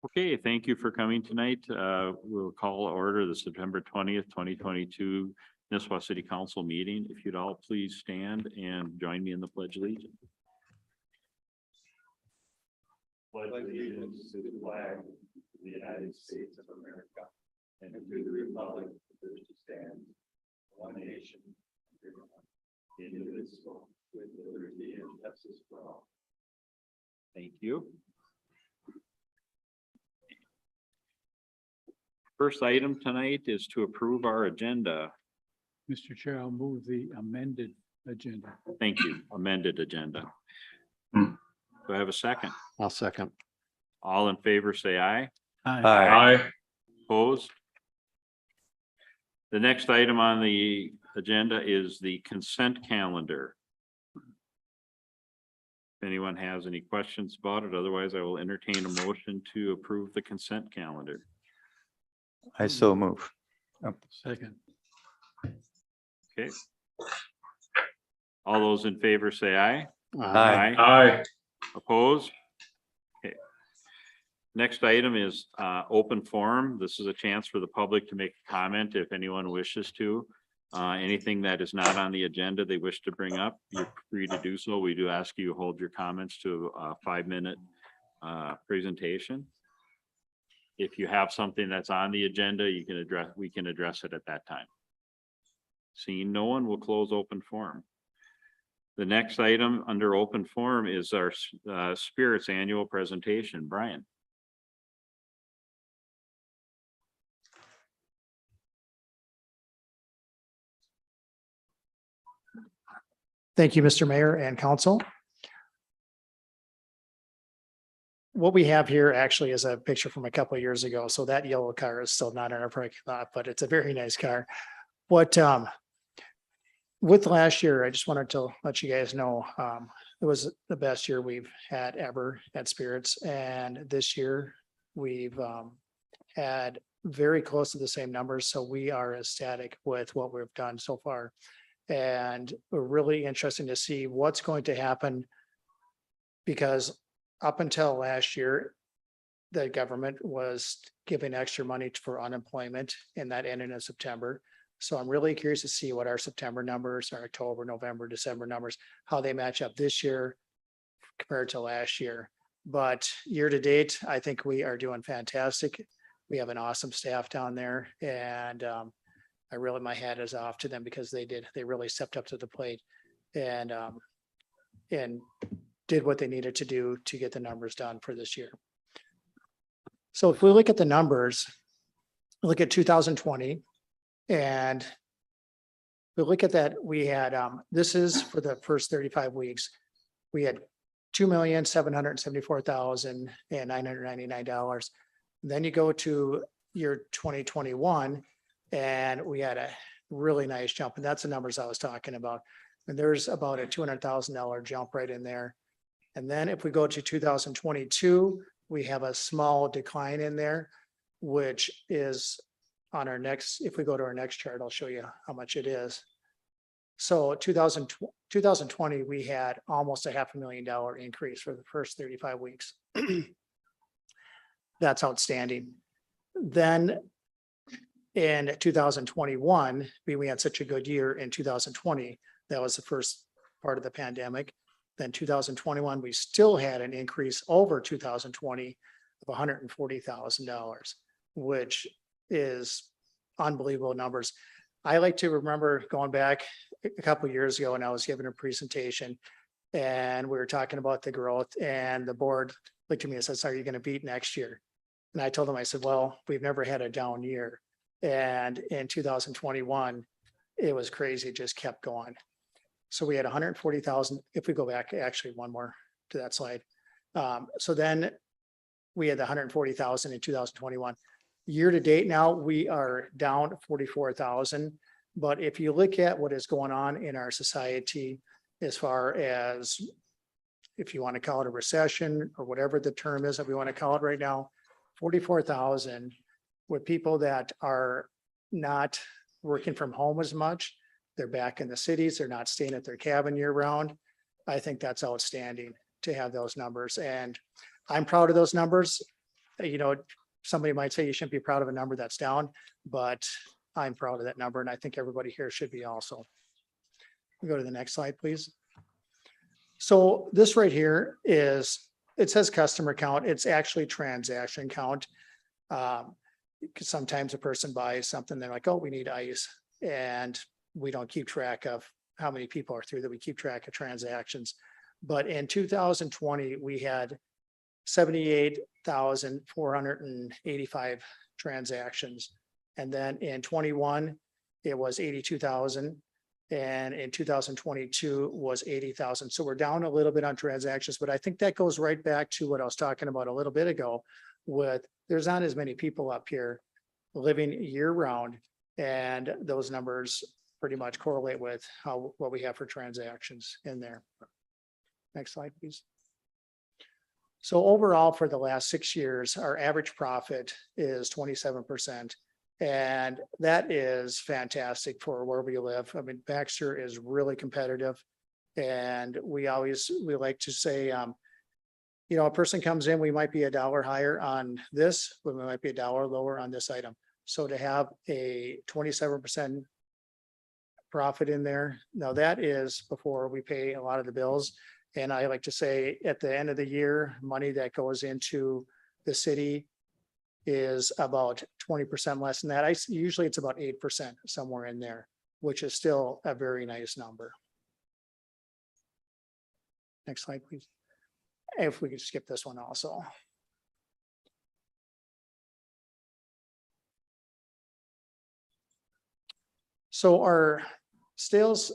Okay, thank you for coming tonight. We'll call order the September 20th, 2022 Nisswa City Council meeting. If you'd all please stand and join me in the Pledge of Allegiance. Pledge allegiance to the flag of the United States of America and to the republic for which it stands, one nation, under God, indivisible, with liberty and justice for all. Thank you. First item tonight is to approve our agenda. Mr. Chair, I'll move the amended agenda. Thank you. Amended agenda. Do I have a second? I'll second. All in favor, say aye. Aye. Opposed? The next item on the agenda is the consent calendar. If anyone has any questions about it, otherwise I will entertain a motion to approve the consent calendar. I so move. Second. Okay. All those in favor say aye. Aye. Opposed? Okay. Next item is open forum. This is a chance for the public to make a comment if anyone wishes to. Anything that is not on the agenda they wish to bring up, you're free to do so. We do ask you hold your comments to a 5-minute presentation. If you have something that's on the agenda, we can address it at that time. Seeing no one, will close open forum. The next item under open forum is our Spirits annual presentation. Brian. Thank you, Mr. Mayor and Council. What we have here actually is a picture from a couple of years ago. So that yellow car is still not in our parking lot, but it's a very nice car. What with last year, I just wanted to let you guys know, it was the best year we've had ever at Spirits. And this year we've had very close to the same numbers. So we are ecstatic with what we've done so far. And we're really interested to see what's going to happen, because up until last year, the government was giving extra money for unemployment, and that ended in September. So I'm really curious to see what our September numbers, our October, November, December numbers, how they match up this year compared to last year. But year to date, I think we are doing fantastic. We have an awesome staff down there, and my hat is off to them because they really stepped up to the plate and did what they needed to do to get the numbers done for this year. So if we look at the numbers, look at 2020, and we look at that, we had, this is for the first 35 weeks, we had $2,774,999. Then you go to year 2021, and we had a really nice jump, and that's the numbers I was talking about. And there's about a $200,000 jump right in there. And then if we go to 2022, we have a small decline in there, which is on our next, if we go to our next chart, I'll show you how much it is. So 2020, we had almost a $500,000 increase for the first 35 weeks. That's outstanding. Then in 2021, we had such a good year in 2020. That was the first part of the pandemic. Then 2021, we still had an increase over 2020 of $140,000, which is unbelievable numbers. I like to remember going back a couple of years ago, and I was giving a presentation, and we were talking about the growth, and the board looked at me and says, "Are you going to beat next year?" And I told them, I said, "Well, we've never had a down year." And in 2021, it was crazy, it just kept going. So we had 140,000. If we go back, actually one more to that slide. So then we had the 140,000 in 2021. Year to date now, we are down 44,000. But if you look at what is going on in our society, as far as, if you want to call it a recession or whatever the term is that we want to call it right now, 44,000 with people that are not working from home as much. They're back in the cities. They're not staying at their cabin year round. I think that's outstanding to have those numbers. And I'm proud of those numbers. You know, somebody might say you shouldn't be proud of a number that's down, but I'm proud of that number. And I think everybody here should be also. We go to the next slide, please. So this right here is, it says customer count. It's actually transaction count. Because sometimes a person buys something, they're like, oh, we need ice. And we don't keep track of how many people are through that. We keep track of transactions. But in 2020, we had 78,485 transactions. And then in 21, it was 82,000. And in 2022 was 80,000. So we're down a little bit on transactions, but I think that goes right back to what I was talking about a little bit ago with there's not as many people up here living year round. And those numbers pretty much correlate with what we have for transactions in there. Next slide, please. So overall, for the last 6 years, our average profit is 27%. And that is fantastic for where we live. I mean, Baxter is really competitive. And we like to say, you know, a person comes in, we might be $1 higher on this, but we might be $1 lower on this item. So to have a 27% profit in there, now that is before we pay a lot of the bills. And I like to say at the end of the year, money that goes into the city is about 20% less than that. Usually it's about 8%, somewhere in there, which is still a very nice number. Next slide, please. If we could skip this one also. So our sales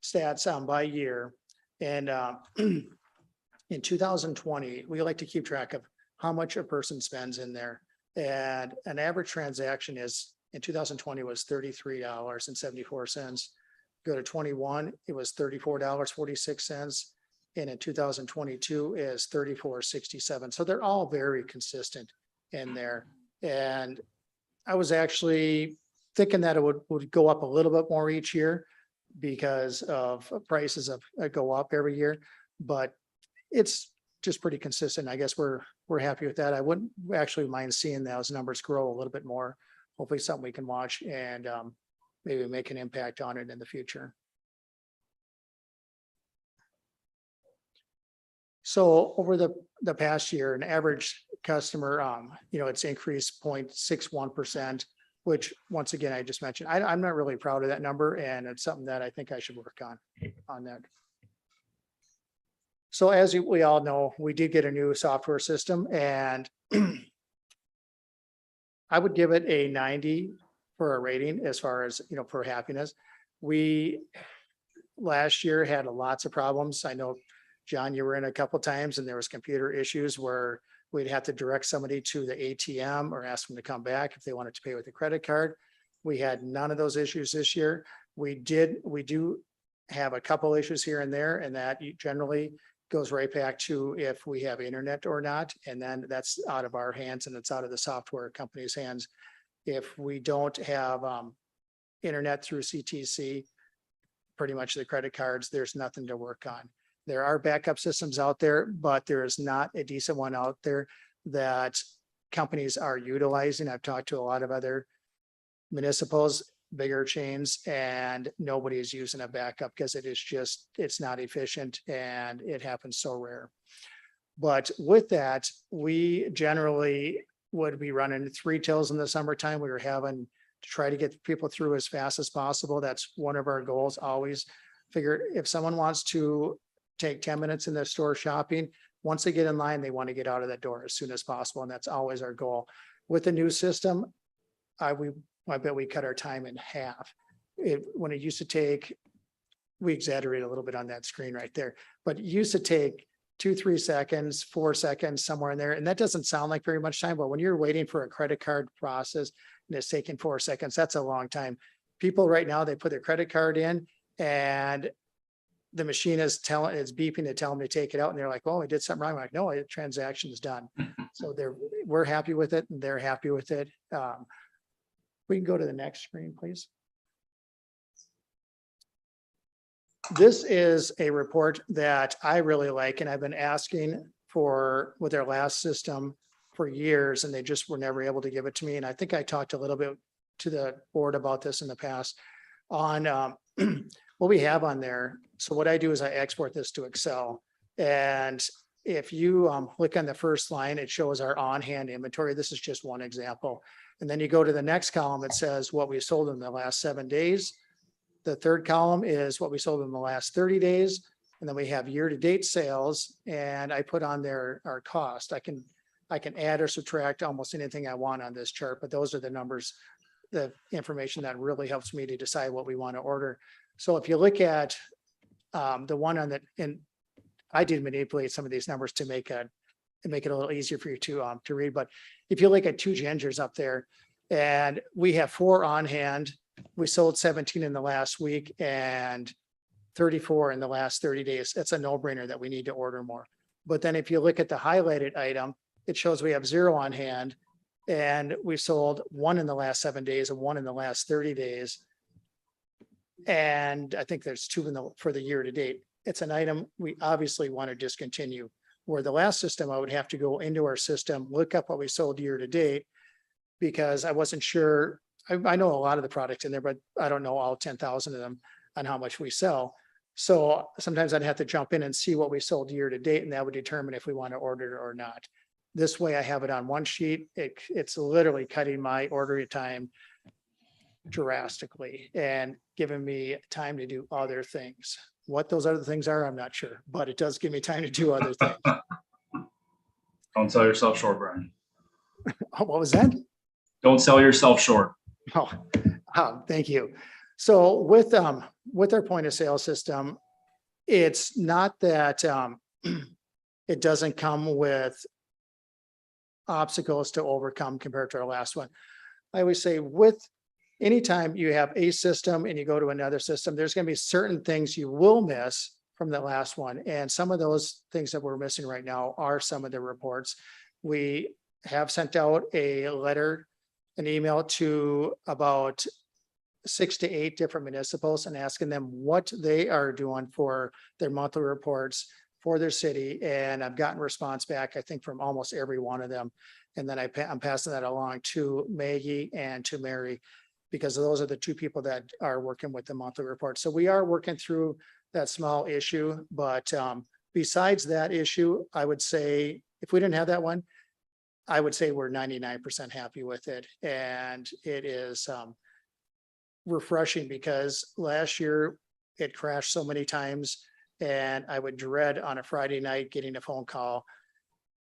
stats by year, and in 2020, we like to keep track of how much a person spends in there. And an average transaction is in 2020 was $33.74. Go to 21, it was $34.46. And in 2022 is $34.67. So they're all very consistent in there. And I was actually thinking that it would go up a little bit more each year because of prices go up every year, but it's just pretty consistent. I guess we're happy with that. I wouldn't actually mind seeing those numbers grow a little bit more. Hopefully something we can watch and maybe make an impact on it in the future. So over the past year, an average customer, you know, it's increased 0.61%, which once again, I just mentioned, I'm not really proud of that number, and it's something that I think I should work on that. So as we all know, we did get a new software system, and I would give it a 90 for a rating as far as, you know, for happiness. We last year had lots of problems. I know, John, you were in a couple of times and there was computer issues where we'd have to direct somebody to the ATM or ask them to come back if they wanted to pay with a credit card. We had none of those issues this year. We do have a couple issues here and there, and that generally goes right back to if we have internet or not. And then that's out of our hands and it's out of the software company's hands. If we don't have internet through CTC, pretty much the credit cards, there's nothing to work on. There are backup systems out there, but there is not a decent one out there that companies are utilizing. I've talked to a lot of other municipals, bigger chains, and nobody is using a backup because it's not efficient and it happens so rare. But with that, we generally would be running 3 tills in the summertime. We were having to try to get people through as fast as possible. That's one of our goals. Always figure if someone wants to take 10 minutes in the store shopping, once they get in line, they want to get out of that door as soon as possible. And that's always our goal. With the new system, I bet we cut our time in half. When it used to take, we exaggerate a little bit on that screen right there, but it used to take 2-3 seconds, 4 seconds, somewhere in there. And that doesn't sound like very much time, but when you're waiting for a credit card process and it's taking 4 seconds, that's a long time. People right now, they put their credit card in and the machine is beeping to tell them to take it out. And they're like, oh, I did something wrong. I'm like, no, the transaction is done. So we're happy with it and they're happy with it. We can go to the next screen, please. This is a report that I really like, and I've been asking for with their last system for years, and they just were never able to give it to me. And I think I talked a little bit to the board about this in the past on what we have on there. So what I do is I export this to Excel. And if you click on the first line, it shows our on-hand inventory. This is just one example. And then you go to the next column, it says what we sold in the last 7 days. The third column is what we sold in the last 30 days. And then we have year-to-date sales, and I put on there our cost. I can add or subtract almost anything I want on this chart, but those are the numbers, the information that really helps me to decide what we want to order. So if you look at the one on the, and I did manipulate some of these numbers to make it a little easier for you to read. But if you look at 2 gingers up there, and we have 4 on hand, we sold 17 in the last week and 34 in the last 30 days. It's a no-brainer that we need to order more. But then if you look at the highlighted item, it shows we have 0 on hand, and we sold 1 in the last 7 days and 1 in the last 30 days. And I think there's 2 for the year to date. It's an item we obviously want to discontinue. Where the last system, I would have to go into our system, look up what we sold year to date, because I wasn't sure. I know a lot of the products in there, but I don't know all 10,000 of them on how much we sell. So sometimes I'd have to jump in and see what we sold year to date, and that would determine if we want to order it or not. This way I have it on one sheet. It's literally cutting my ordering time drastically and giving me time to do other things. What those other things are, I'm not sure, but it does give me time to do other things. Don't sell yourself short, Brian. What was that? Don't sell yourself short. Oh, thank you. So with our point of sale system, it's not that it doesn't come with obstacles to overcome compared to our last one. I always say with anytime you have a system and you go to another system, there's going to be certain things you will miss from the last one. And some of those things that we're missing right now are some of the reports. We have sent out a letter, an email to about 6 to 8 different municipals and asking them what they are doing for their monthly reports for their city. And I've gotten response back, I think, from almost every one of them. And then I'm passing that along to Maggie and to Mary, because those are the 2 people that are working with the monthly report. So we are working through that small issue. But besides that issue, I would say if we didn't have that one, I would say we're 99% happy with it. And it is refreshing, because last year it crashed so many times, and I would dread on a Friday night getting a phone call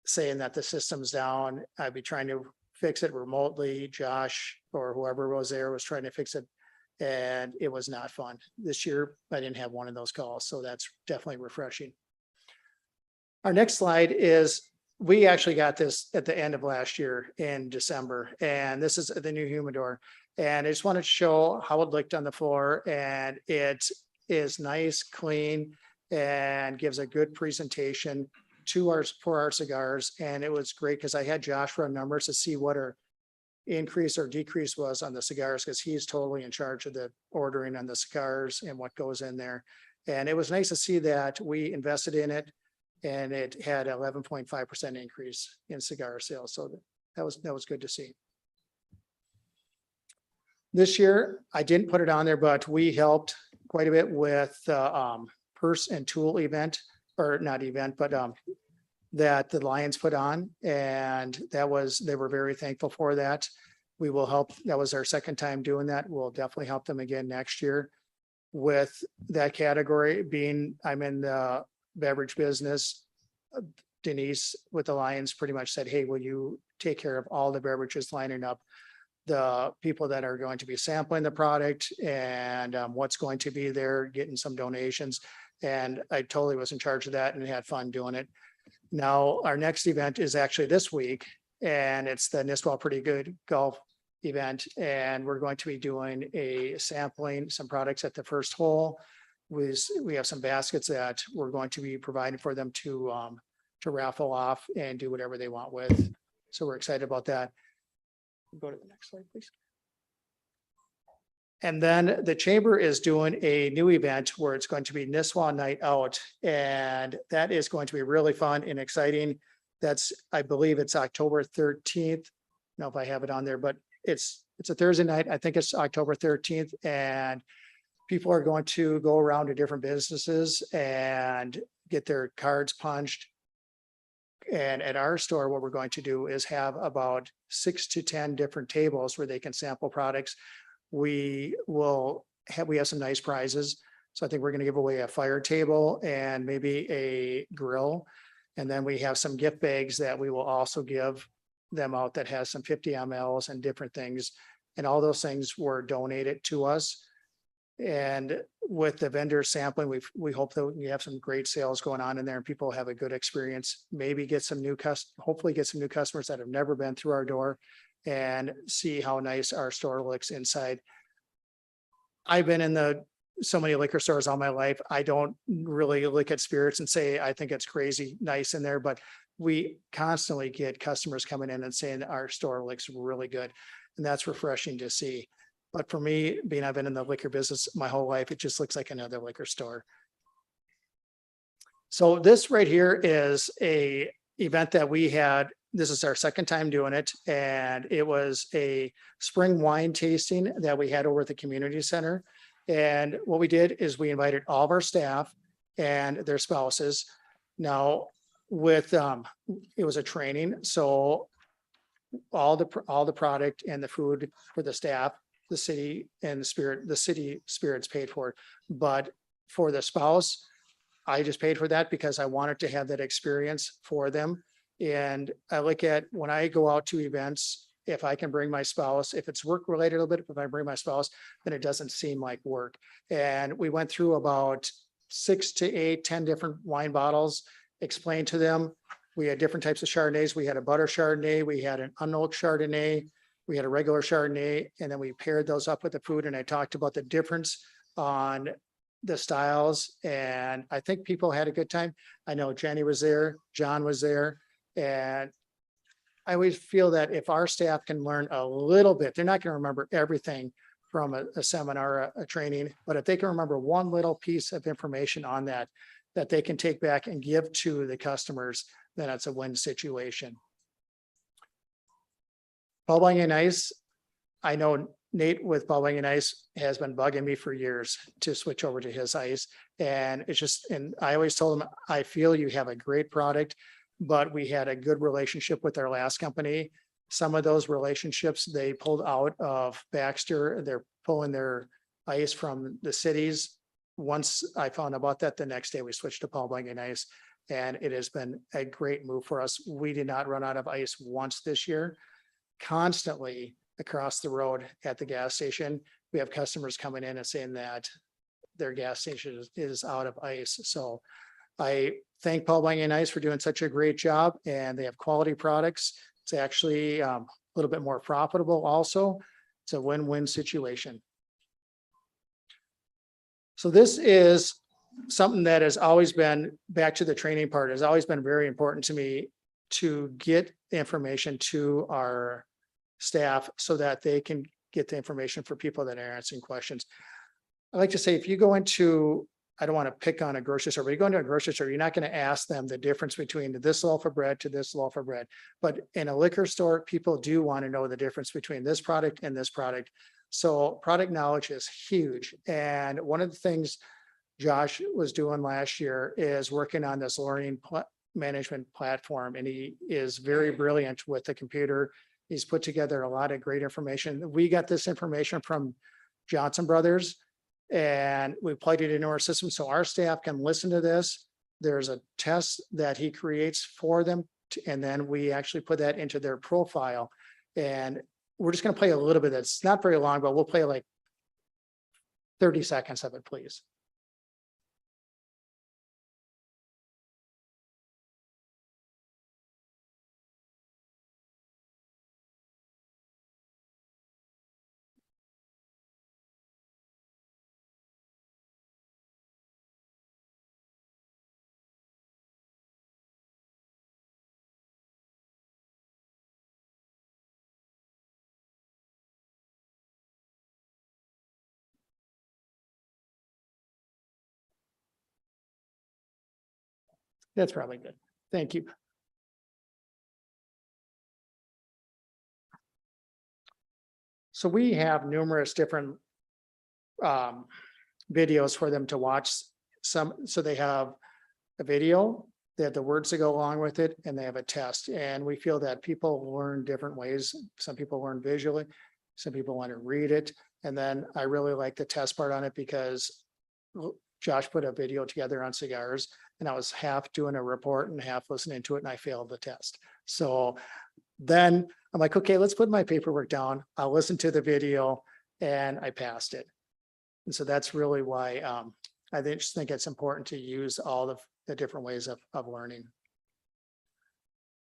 saying that the system's down. I'd be trying to fix it remotely. Josh or whoever was there was trying to fix it, and it was not fun. This year, I didn't have one of those calls, so that's definitely refreshing. Our next slide is, we actually got this at the end of last year in December, and this is the new humidor. And I just wanted to show how it looked on the floor, and it is nice, clean, and gives a good presentation for our cigars. And it was great because I had Josh run numbers to see what our increase or decrease was on the cigars, because he's totally in charge of the ordering on the cigars and what goes in there. And it was nice to see that we invested in it, and it had 11.5% increase in cigar sales. So that was good to see. This year, I didn't put it on there, but we helped quite a bit with the purse and tool event, or not event, but that the Lions put on. And they were very thankful for that. We will help. That was our second time doing that. We'll definitely help them again next year with that category. Being I'm in the beverage business, Denise with the Lions pretty much said, hey, will you take care of all the beverages lining up, the people that are going to be sampling the product, and what's going to be there, getting some donations. And I totally was in charge of that and had fun doing it. Now, our next event is actually this week, and it's the Nisswa Pretty Good Golf event. And we're going to be doing a sampling, some products at the first hole. We have some baskets that we're going to be providing for them to raffle off and do whatever they want with. So we're excited about that. Go to the next slide, please. And then the chamber is doing a new event where it's going to be Nisswa Night Out. And that is going to be really fun and exciting. That's, I believe it's October 13th. Know if I have it on there, but it's a Thursday night. I think it's October 13th, and people are going to go around to different businesses and get their cards punched. And at our store, what we're going to do is have about 6 to 10 different tables where they can sample products. We have some nice prizes. So I think we're going to give away a fire table and maybe a grill. And then we have some gift bags that we will also give them out that has some 50 mLs and different things. And all those things were donated to us. And with the vendor sampling, we hope that we have some great sales going on in there and people have a good experience. Maybe get some hopefully get some new customers that have never been through our door and see how nice our store looks inside. I've been in so many liquor stores all my life. I don't really look at spirits and say, I think it's crazy nice in there, but we constantly get customers coming in and saying our store looks really good. And that's refreshing to see. But for me, I've been in the liquor business my whole life, it just looks like another liquor store. So this right here is a event that we had. This is our second time doing it. And it was a spring wine tasting that we had over at the community center. And what we did is we invited all of our staff and their spouses. Now with, it was a training. So all the product and the food for the staff, the city and the city spirits paid for it. But for the spouse, I just paid for that because I wanted to have that experience for them. And I look at when I go out to events, if I can bring my spouse, if it's work related a little bit, if I bring my spouse, then it doesn't seem like work. And we went through about 6 to 8, 10 different wine bottles, explained to them. We had different types of Chardonnays. We had a butter Chardonnay, we had an unoaked Chardonnay, we had a regular Chardonnay, and then we paired those up with the food. And I talked about the difference on the styles. And I think people had a good time. I know Jenny was there, John was there. And I always feel that if our staff can learn a little bit, they're not going to remember everything from a seminar, a training, but if they can remember one little piece of information on that they can take back and give to the customers, then it's a win situation. Paul Bunyan Ice, I know Nate with Paul Bunyan Ice has been bugging me for years to switch over to his ice. And it's just, and I always told him, I feel you have a great product, but we had a good relationship with our last company. Some of those relationships they pulled out of Baxter. They're pulling their ice from the cities. Once I found about that, the next day we switched to Paul Bunyan Ice, and it has been a great move for us. We did not run out of ice once this year. Constantly across the road at the gas station, we have customers coming in and saying that their gas station is out of ice. So I thank Paul Bunyan Ice for doing such a great job, and they have quality products. It's actually a little bit more profitable also. It's a win-win situation. So this is something that has always been, back to the training part, has always been very important to me, to get information to our staff so that they can get the information for people that are answering questions. I like to say, if you go into, I don't want to pick on a grocery store, but you go into a grocery store, you're not going to ask them the difference between this loaf of bread to this loaf of bread. But in a liquor store, people do want to know the difference between this product and this product. So product knowledge is huge. And one of the things Josh was doing last year is working on this learning management platform. And he is very brilliant with the computer. He's put together a lot of great information. We got this information from Johnson Brothers, and we plugged it into our system so our staff can listen to this. There's a test that he creates for them, and then we actually put that into their profile. And we're just going to play a little bit. It's not very long, but we'll play like 30 seconds of it, please. That's probably good. Thank you. So we have numerous different videos for them to watch. So they have a video, they have the words that go along with it, and they have a test. And we feel that people learn different ways. Some people learn visually, some people want to read it. And then I really like the test part on it because Josh put a video together on cigars, and I was half doing a report and half listening to it, and I failed the test. So then I'm like, okay, let's put my paperwork down. I'll listen to the video, and I passed it. And so that's really why I just think it's important to use all the different ways of learning.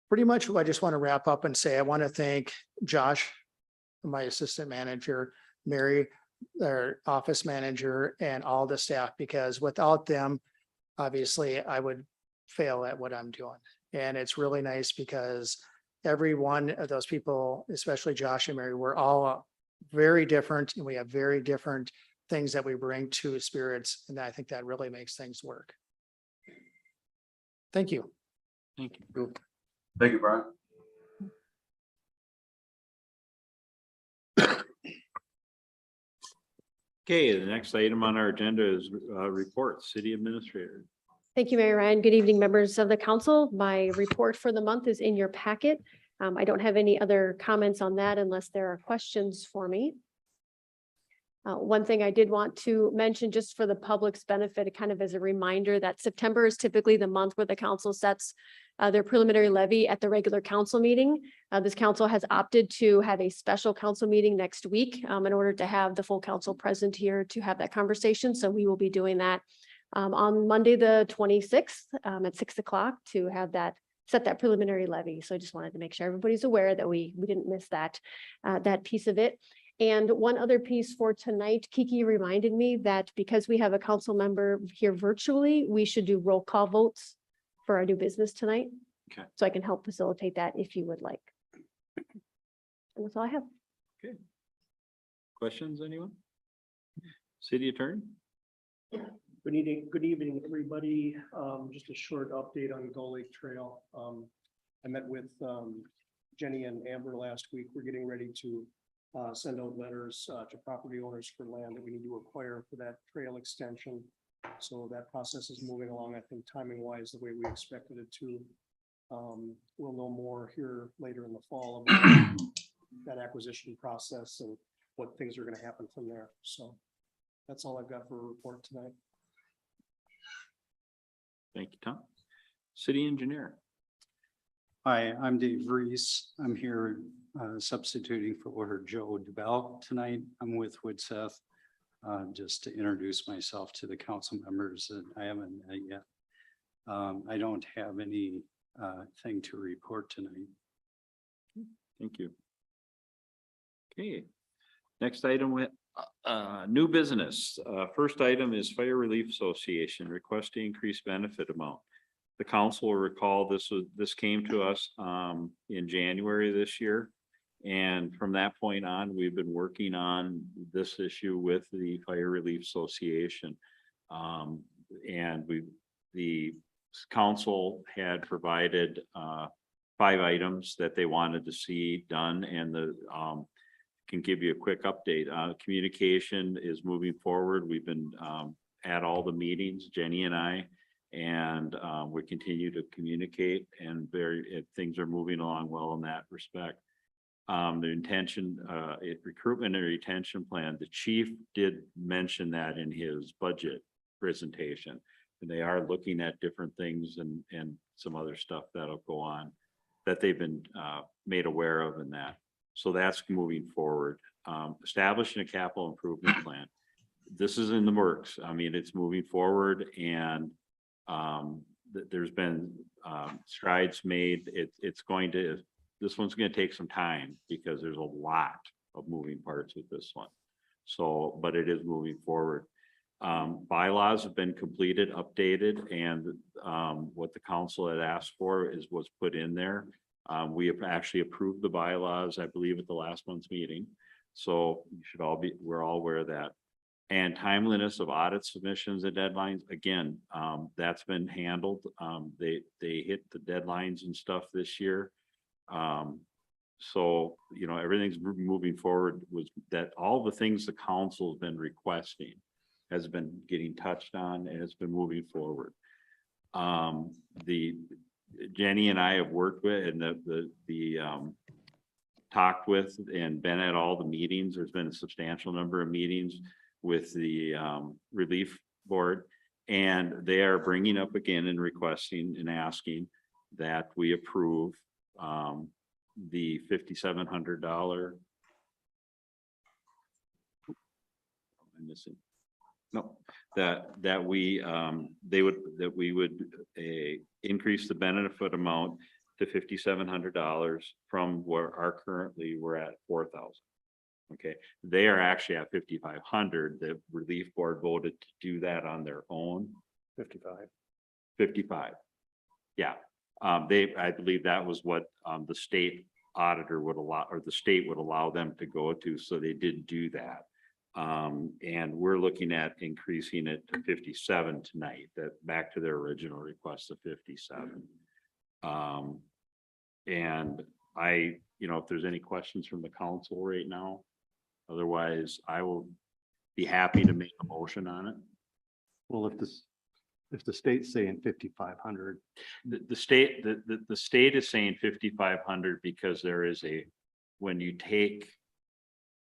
Pretty much, I just want to wrap up and say I want to thank Josh, my assistant manager, Mary, their office manager, and all the staff, because without them, obviously I would fail at what I'm doing. And it's really nice because every one of those people, especially Josh and Mary, we're all very different, and we have very different things that we bring to spirits. And I think that really makes things work. Thank you. Thank you. Thank you, Brian. Okay, the next item on our agenda is report, city administrator. Thank you, Mayor Ryan. Good evening, members of the council. My report for the month is in your packet. I don't have any other comments on that unless there are questions for me. One thing I did want to mention, just for the public's benefit, kind of as a reminder, that September is typically the month where the council sets their preliminary levy at the regular council meeting. This council has opted to have a special council meeting next week in order to have the full council present here to have that conversation. So we will be doing that on Monday, the 26th at 6 o'clock to have that set that preliminary levy. So I just wanted to make sure everybody's aware that we didn't miss that piece of it. And one other piece for tonight, Kiki reminded me that because we have a council member here virtually, we should do roll call votes for our new business tonight. Okay. So I can help facilitate that if you would like. And that's all I have. Questions, anyone? City attorney? Good evening, everybody. Just a short update on Gull Lake Trail. I met with Jenny and Amber last week. We're getting ready to send out letters to property owners for land that we need to acquire for that trail extension. So that process is moving along, I think, timing wise, the way we expected it to. We'll know more here later in the fall about that acquisition process and what things are going to happen from there. So that's all I've got for a report tonight. Thank you, Tom. City engineer. Hi, I'm Dave Reese. I'm here substituting for Joe DeBell tonight. I'm with Woodseth. Just to introduce myself to the council members that I haven't met yet. I don't have any thing to report tonight. Thank you. Okay, next item with new business. First item is Fire Relief Association request to increase benefit amount. The council will recall this came to us in January this year. And from that point on, we've been working on this issue with the Fire Relief Association. And the council had provided 5 items that they wanted to see done, and can give you a quick update. Communication is moving forward. We've been at all the meetings, Jenny and I, and we continue to communicate, and things are moving along well in that respect. The intention, recruitment and retention plan, the chief did mention that in his budget presentation. And they are looking at different things and some other stuff that'll go on that they've been made aware of in that. So that's moving forward. Establishing a capital improvement plan. This is in the works. I mean, it's moving forward, and there's been strides made. This one's going to take some time because there's a lot of moving parts with this one. So, but it is moving forward. Bylaws have been completed, updated, and what the council had asked for was put in there. We have actually approved the bylaws, I believe, at the last month's meeting. So you should we're all aware of that. And timeliness of audit submissions and deadlines, again, that's been handled. They hit the deadlines and stuff this year. So, you know, everything's moving forward with that. All the things the council's been requesting has been getting touched on and it's been moving forward. The Jenny and I have worked with and talked with and been at all the meetings. There's been a substantial number of meetings with the relief board, and they are bringing up again and requesting and asking that we approve the $5,700. I'm missing. No, that we would increase the benefit amount to $5,700 from where our currently we're at 4,000. Okay, they are actually at 5,500. The relief board voted to do that on their own. 55. Yeah. I believe that was what the state auditor would allow, or the state would allow them to go to. So they did do that. And we're looking at increasing it to 57 tonight, that back to their original request of 57. And if there's any questions from the council right now, otherwise I will be happy to make a motion on it. Well, if the state's saying 5,500, The state is saying 5,500 because there is when you take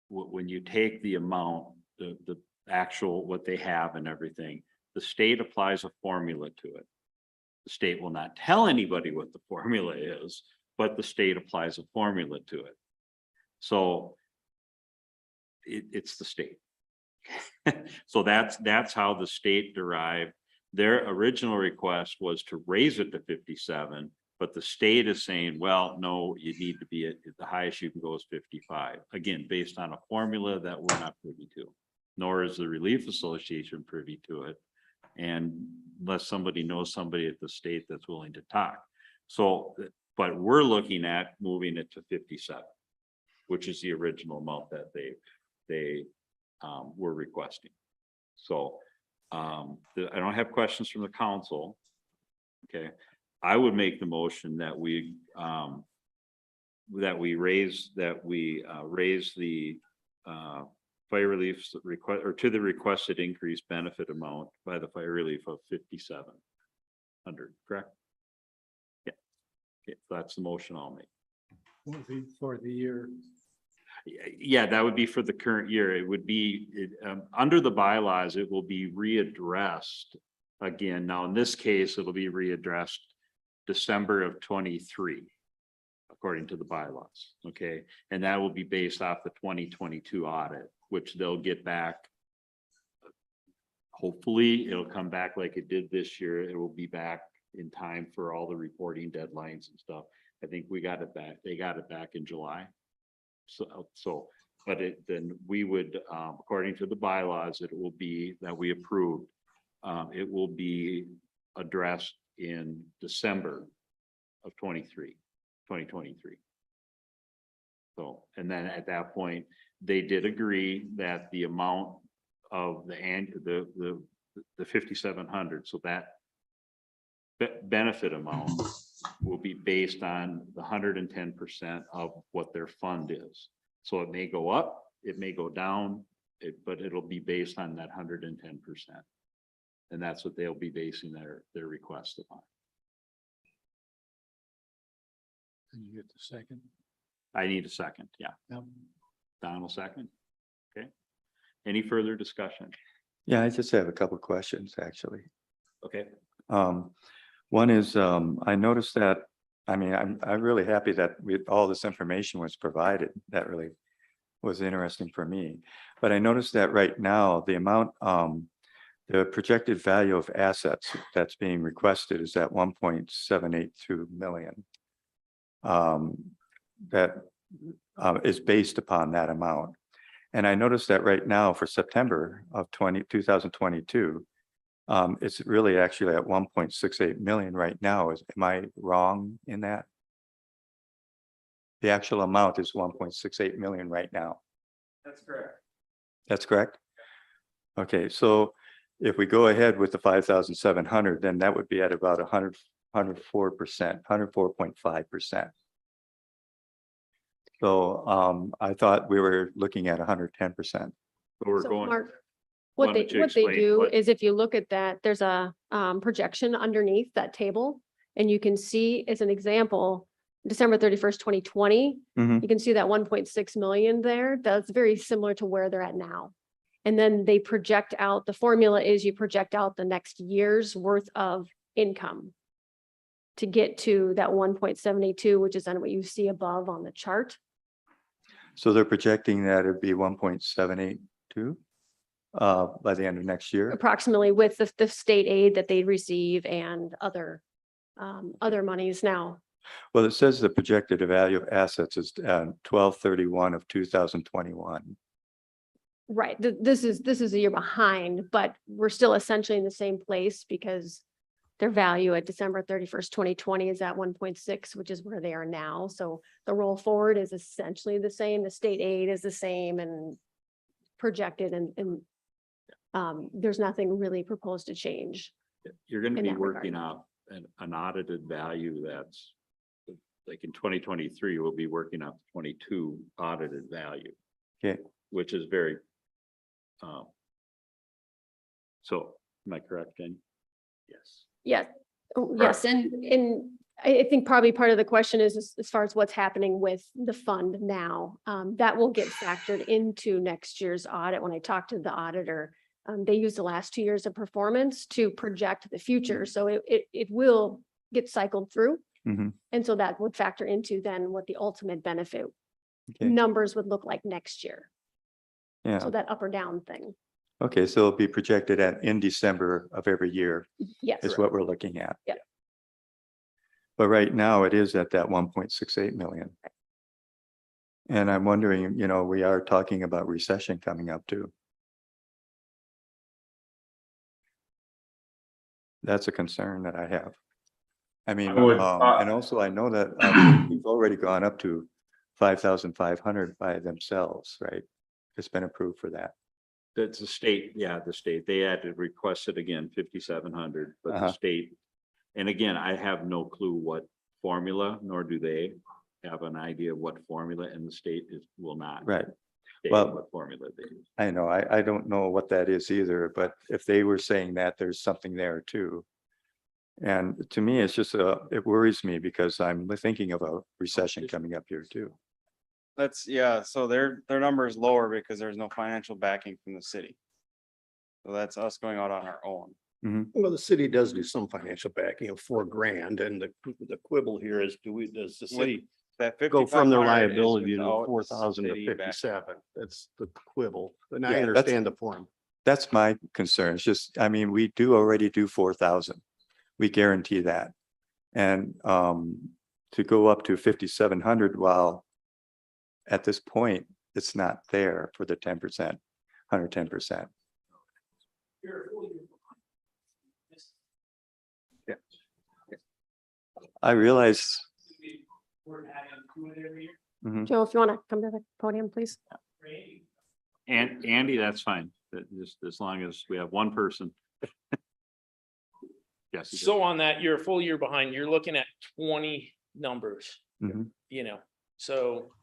the amount, the actual, what they have and everything, the state applies a formula to it. The state will not tell anybody what the formula is, but the state applies a formula to it. So it's the state. So that's how the state derived. Their original request was to raise it to 57, but the state is saying, well, no, you need to be at the highest you can go is 55. Again, based on a formula that we're not privy to, nor is the Relief Association privy to it. And unless somebody knows somebody at the state that's willing to talk. So, but we're looking at moving it to 57, which is the original amount that they were requesting. So I don't have questions from the council. Okay, I would make the motion that we raise the fire relief request, or to the requested increased benefit amount by the fire relief of 5,700, correct? Yeah. Okay, so that's the motion I'll make. For the year. Yeah, that would be for the current year. It would be under the bylaws, it will be readdressed again. Now, in this case, it'll be readdressed December of 23, according to the bylaws. Okay, and that will be based off the 2022 audit, which they'll get back. Hopefully, it'll come back like it did this year. It will be back in time for all the reporting deadlines and stuff. I think we got it back. They got it back in July. But then we would, according to the bylaws, it will be that we approved. It will be addressed in December of 2023. So, and then at that point, they did agree that the amount of the 5,700, so that benefit amount will be based on the 110% of what their fund is. So it may go up, it may go down, but it'll be based on that 110%. And that's what they'll be basing their request upon. Can you get the second? I need a second, yeah. Yep. Don will second. Okay. Any further discussion? Yeah, I just have a couple of questions, actually. Okay. One is, I noticed that, I mean, I'm really happy that all this information was provided. That really was interesting for me. But I noticed that right now, the amount, the projected value of assets that's being requested is at 1.782 million. That is based upon that amount. And I noticed that right now for September of 2022, it's really actually at 1.68 million right now. Am I wrong in that? The actual amount is 1.68 million right now. That's correct. That's correct? Okay, so if we go ahead with the 5,700, then that would be at about 104%, 104.5%. So I thought we were looking at 110%. But we're So going, Mark, why what don't you they explain do what- is if you look at that, there's a projection underneath that table. And you can see as an example, December 31st, 2020, Mhm. you can see that 1.6 million there. That's very similar to where they're at now. And then they project out, the formula is you project out the next year's worth of income to get to that 1.782, which is on what you see above on the chart. So they're projecting that it'd be 1.782 by the end of next year. Approximately with the state aid that they receive and other monies now. Well, it says the projected value of assets is 12/31 of 2021. Right, this is a year behind, but we're still essentially in the same place because their value at December 31st, 2020 is at 1.6, which is where they are now. So the roll forward is essentially the same. The state aid is the same and projected and there's nothing really proposed to change. you're gonna in be that working regard. off an audited value that's like in 2023, we'll be working off 22 audited value. Okay. Which is very, so am I correct, Jenny? Yes. Yeah, oh, yes, and I think probably part of the question is as far as what's happening with the fund now. That will get factored into next year's audit. When I talked to the auditor, they use the last 2 years of performance to project the future, so it will get cycled through. Mhm. And so that would factor into then what the ultimate benefit Okay. numbers would look like next year. Yeah. So that up or down thing. Okay, so it'll be projected in December of every year Yes. is what we're looking at. Yeah. But right now it is at that 1.68 million. And I'm wondering, we are talking about recession coming up too. That's a concern that I have. I mean, I would, and also I know that we've already gone up to 5,500 by themselves, right? It's been approved for that. That's the state, the state, they had to request it again, 5,700, but the state. And again, I have no clue what formula, nor do they have an idea of what formula, and the state will not. Right. state Well, what formula they use. I know, I don't know what that is either, but if they were saying that, there's something there too. And to me, it's just, it worries me because I'm thinking of a recession coming up here too. So their number is lower because there's no financial backing from the city. So that's us going out on our own. Well, the city does do some financial backing of $4,000, and the quibble here is, does the city That go from their 5,500 is liability to without 4,000 to city backing. 57? That's the quibble, and Yeah, I that's- understand the form. That's my concern. It's just, I mean, we do already do 4,000. We guarantee that. And to go up to 5,700, while at this point, it's not there for the 10%, 110%. Yeah. I realize. Mhm. Joe, if you want to come to the podium, please. And Andy, that's fine, just as long as we have one person. Yes. you do. So on that, you're a full year behind, you're looking at 20 numbers, Mhm. so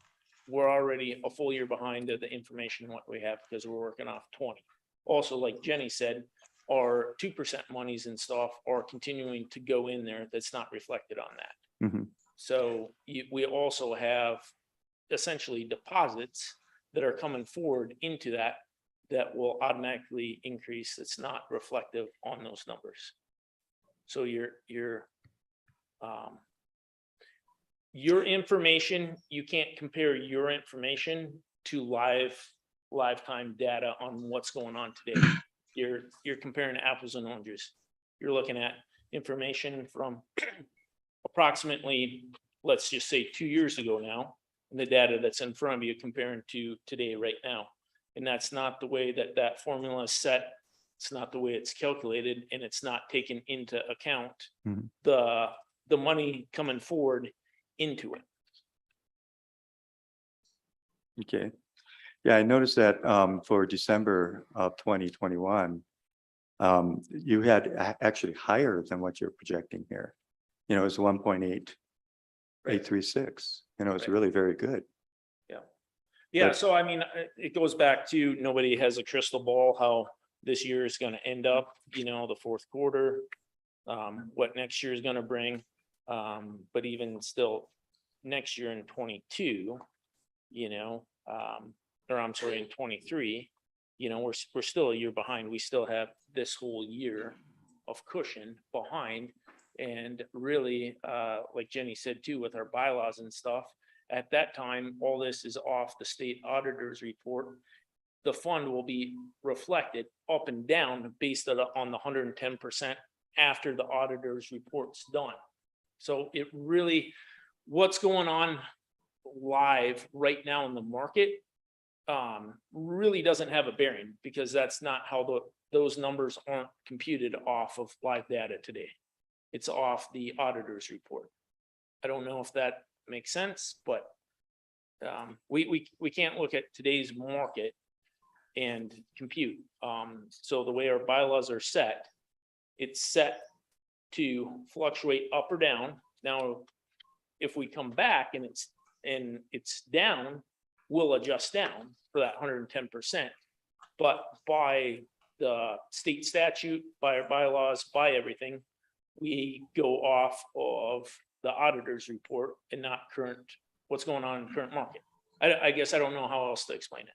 we're already a full year behind of the information what we have because we're working off 20. Also, like Jenny said, our 2% monies and stuff are continuing to go in there. That's not reflected on that. Mhm. So we also have essentially deposits that are coming forward into that will automatically increase. It's not reflective on those numbers. So your information, you can't compare your information to lifetime data on what's going on today. You're comparing apples and oranges. You're looking at information from approximately, let's just say 2 years ago now, and the data that's in front of you comparing to today right now. And that's not the way that formula is set. It's not the way it's calculated, and it's not taken into account Mhm. the money coming forward into it. Okay. Yeah, I noticed that for December of 2021, you had actually higher than what you're projecting here. You know, it was 1.8836. You know, it's Right. really very good. Yeah, But- so I mean, it goes back to nobody has a crystal ball how this year is gonna end up, you know, the fourth quarter. What next year is gonna bring, but even still, next year in 22, you know, or I'm sorry, in 23, you know, we're still a year behind. We still have this whole year of cushion behind. And really, like Jenny said too, with our bylaws and stuff, at that time, all this is off the state auditor's report. The fund will be reflected up and down based on the 110% after the auditor's report's done. So it really, what's going on live right now in the market really doesn't have a bearing, because that's not how those numbers aren't computed off of live data today. It's off the auditor's report. I don't know if that makes sense, but we can't look at today's market and compute. So the way our bylaws are set, it's set to fluctuate up or down. Now, if we come back and it's down, we'll adjust down for that 110%. But by the state statute, by our bylaws, by everything, we go off of the auditor's report and not what's going on in the current market. I guess I don't know how else to explain it.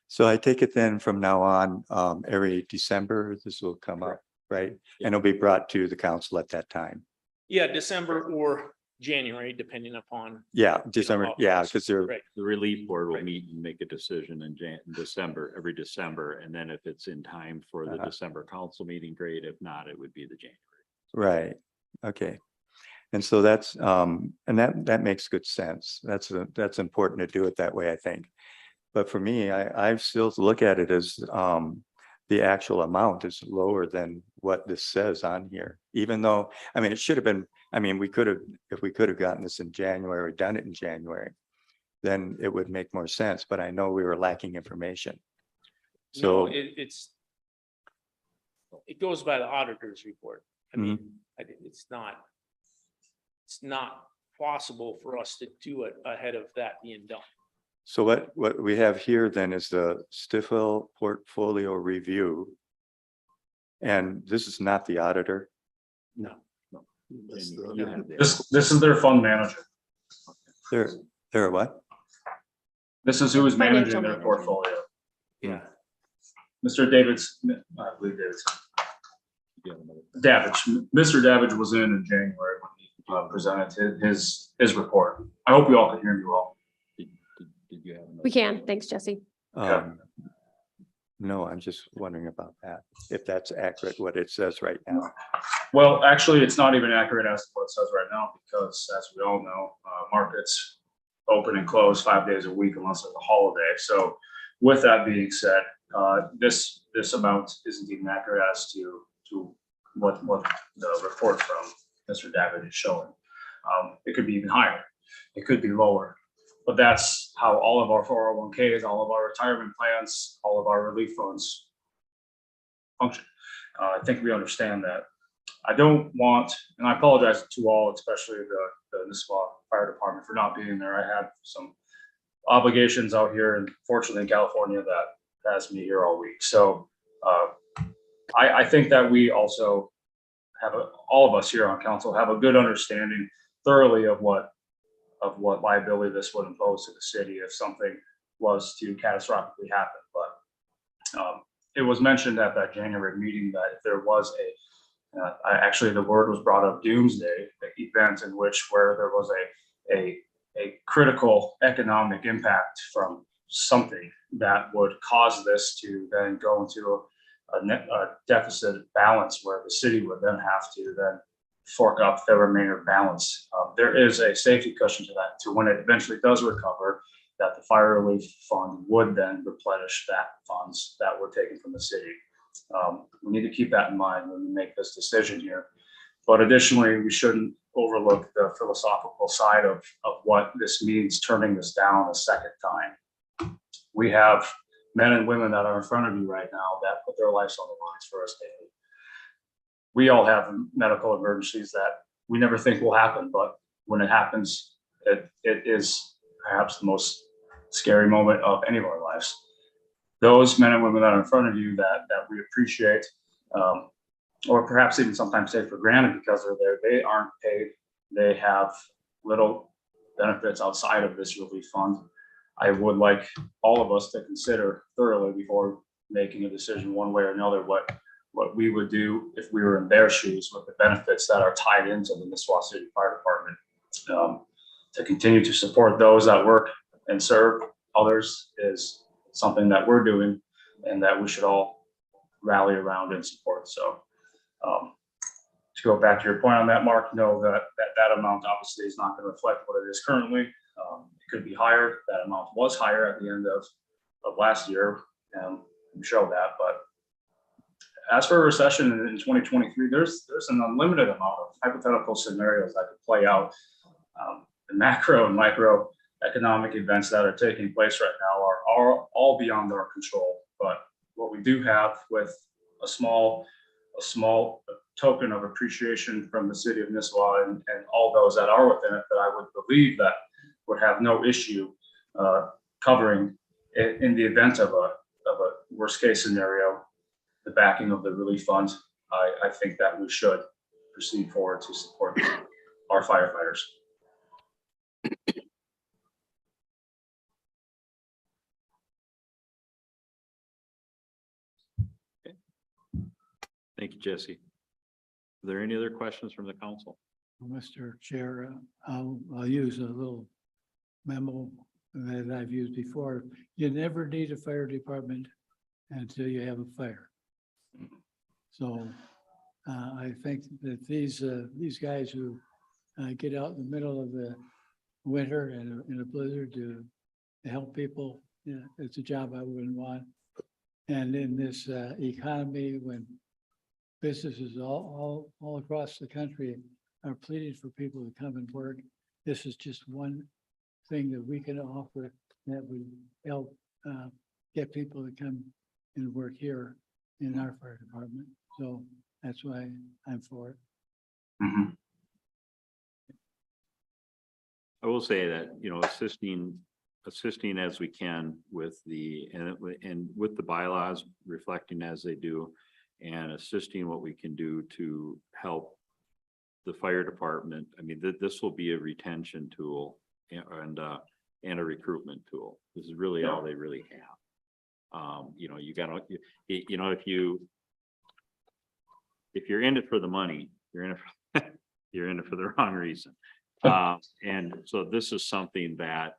So I take it then from now on, every December, this will come up, right? And it'll be brought to the council at that time. Yeah, December or January, depending upon. Yeah, December, how it yeah, goes. because they're, Right. The relief board will meet and make a decision in December, every December. And then if it's in time for the December council meeting, great. If not, it would be the January. right, okay. And so that's, and that makes good sense. That's important to do it that way, I think. But for me, I still look at it as the actual amount is lower than what this says on here, even though, I mean, it should have been, I mean, if we could have gotten this in January or done it in January, then it would make more sense, but I know we were lacking information. No, So, it goes by the auditor's report. I mean, it's not possible for us to do it ahead of that being done. so what we have here then is the Stifel portfolio review. And this is not the auditor. No. You have the- This is their fund manager. They're what? This is who is managing Financial their manager. portfolio. Yeah. Mr. Davidson, I believe Davidson. you have another- Davidge, Mr. Davidge was in January when he presented his report. I hope you all can hear me well. Did you have another- We can. Thanks, Jesse. No, I'm just wondering about that, if that's accurate, what it says right now. Well, actually, it's not even accurate as to what it says right now, because as we all know, markets open and close 5 days a week unless there's a holiday. So with that being said, this amount isn't even accurate as to what the report from Mr. David is showing. It could be even higher. It could be lower. But that's how all of our 401ks, all of our retirement plans, all of our relief funds function. I think we understand that. I don't want, and I apologize to all, especially the Nisswa Fire Department, for not being there. I have some obligations out here, and fortunately in California that has me here all week. So I think that we also have all of us here on council have a good understanding thoroughly of what liability this would impose to the city if something was to catastrophically happen. But it was mentioned at that January meeting that if there was actually the word was brought up, doomsday event in which where there was a critical economic impact from something that would cause this to then go into a deficit balance where the city would then have to then fork up the remainder balance. There is a safety cushion to that, to when it eventually does recover, that the fire relief fund would then replenish that funds that were taken from the city. We need to keep that in mind when we make this decision here. But additionally, we shouldn't overlook the philosophical side of what this means, turning this down a second time. We have men and women that are in front of you right now that put their lives on the lines for us daily. We all have medical emergencies that we never think will happen, but when it happens, it is perhaps the most scary moment of any of our lives. Those men and women that are in front of you that we appreciate, or perhaps even sometimes take for granted because they're there, they aren't paid. They have little benefits outside of this relief fund. I would like all of us to consider thoroughly before making a decision one way or another what we would do if we were in their shoes with the benefits that are tied into the Nisswa City Fire Department. To continue to support those that work and serve others is something that we're doing and that we should all rally around and support. So to go back to your point on that, Mark, know that amount obviously is not going to reflect what it is currently. It could be higher. That amount was higher at the end of last year, and we show that. But as for a recession in 2023, there's an unlimited amount of hypothetical scenarios that could play out. The macro and micro economic events that are taking place right now are all beyond our control. But what we do have with a small token of appreciation from the city of Nisswa and all those that are within it, that I would believe that would have no issue covering in the event of a worst case scenario, the backing of the relief fund. I think that we should proceed forward to support our firefighters. Thank you, Jesse. Are there any other questions from the council? Mr. Chair, I'll use a little memo that I've used before. You never need a fire department until you have a fire. So I think that these guys who get out in the middle of the winter and in a blizzard to help people, it's a job I wouldn't want. And in this economy, when businesses all across the country are pleading for people to come and work, this is just one thing that we can offer that would help get people to come and work here in our fire department. So that's why I'm for it. Mm-hmm. I will say that, assisting as we can with and with the bylaws reflecting as they do, and assisting what we can do to help the fire department. I mean, this will be a retention tool and a recruitment tool. This is really all they really have. You gotta, if you're in it for the money, you're in it for the wrong reason. And so this is something that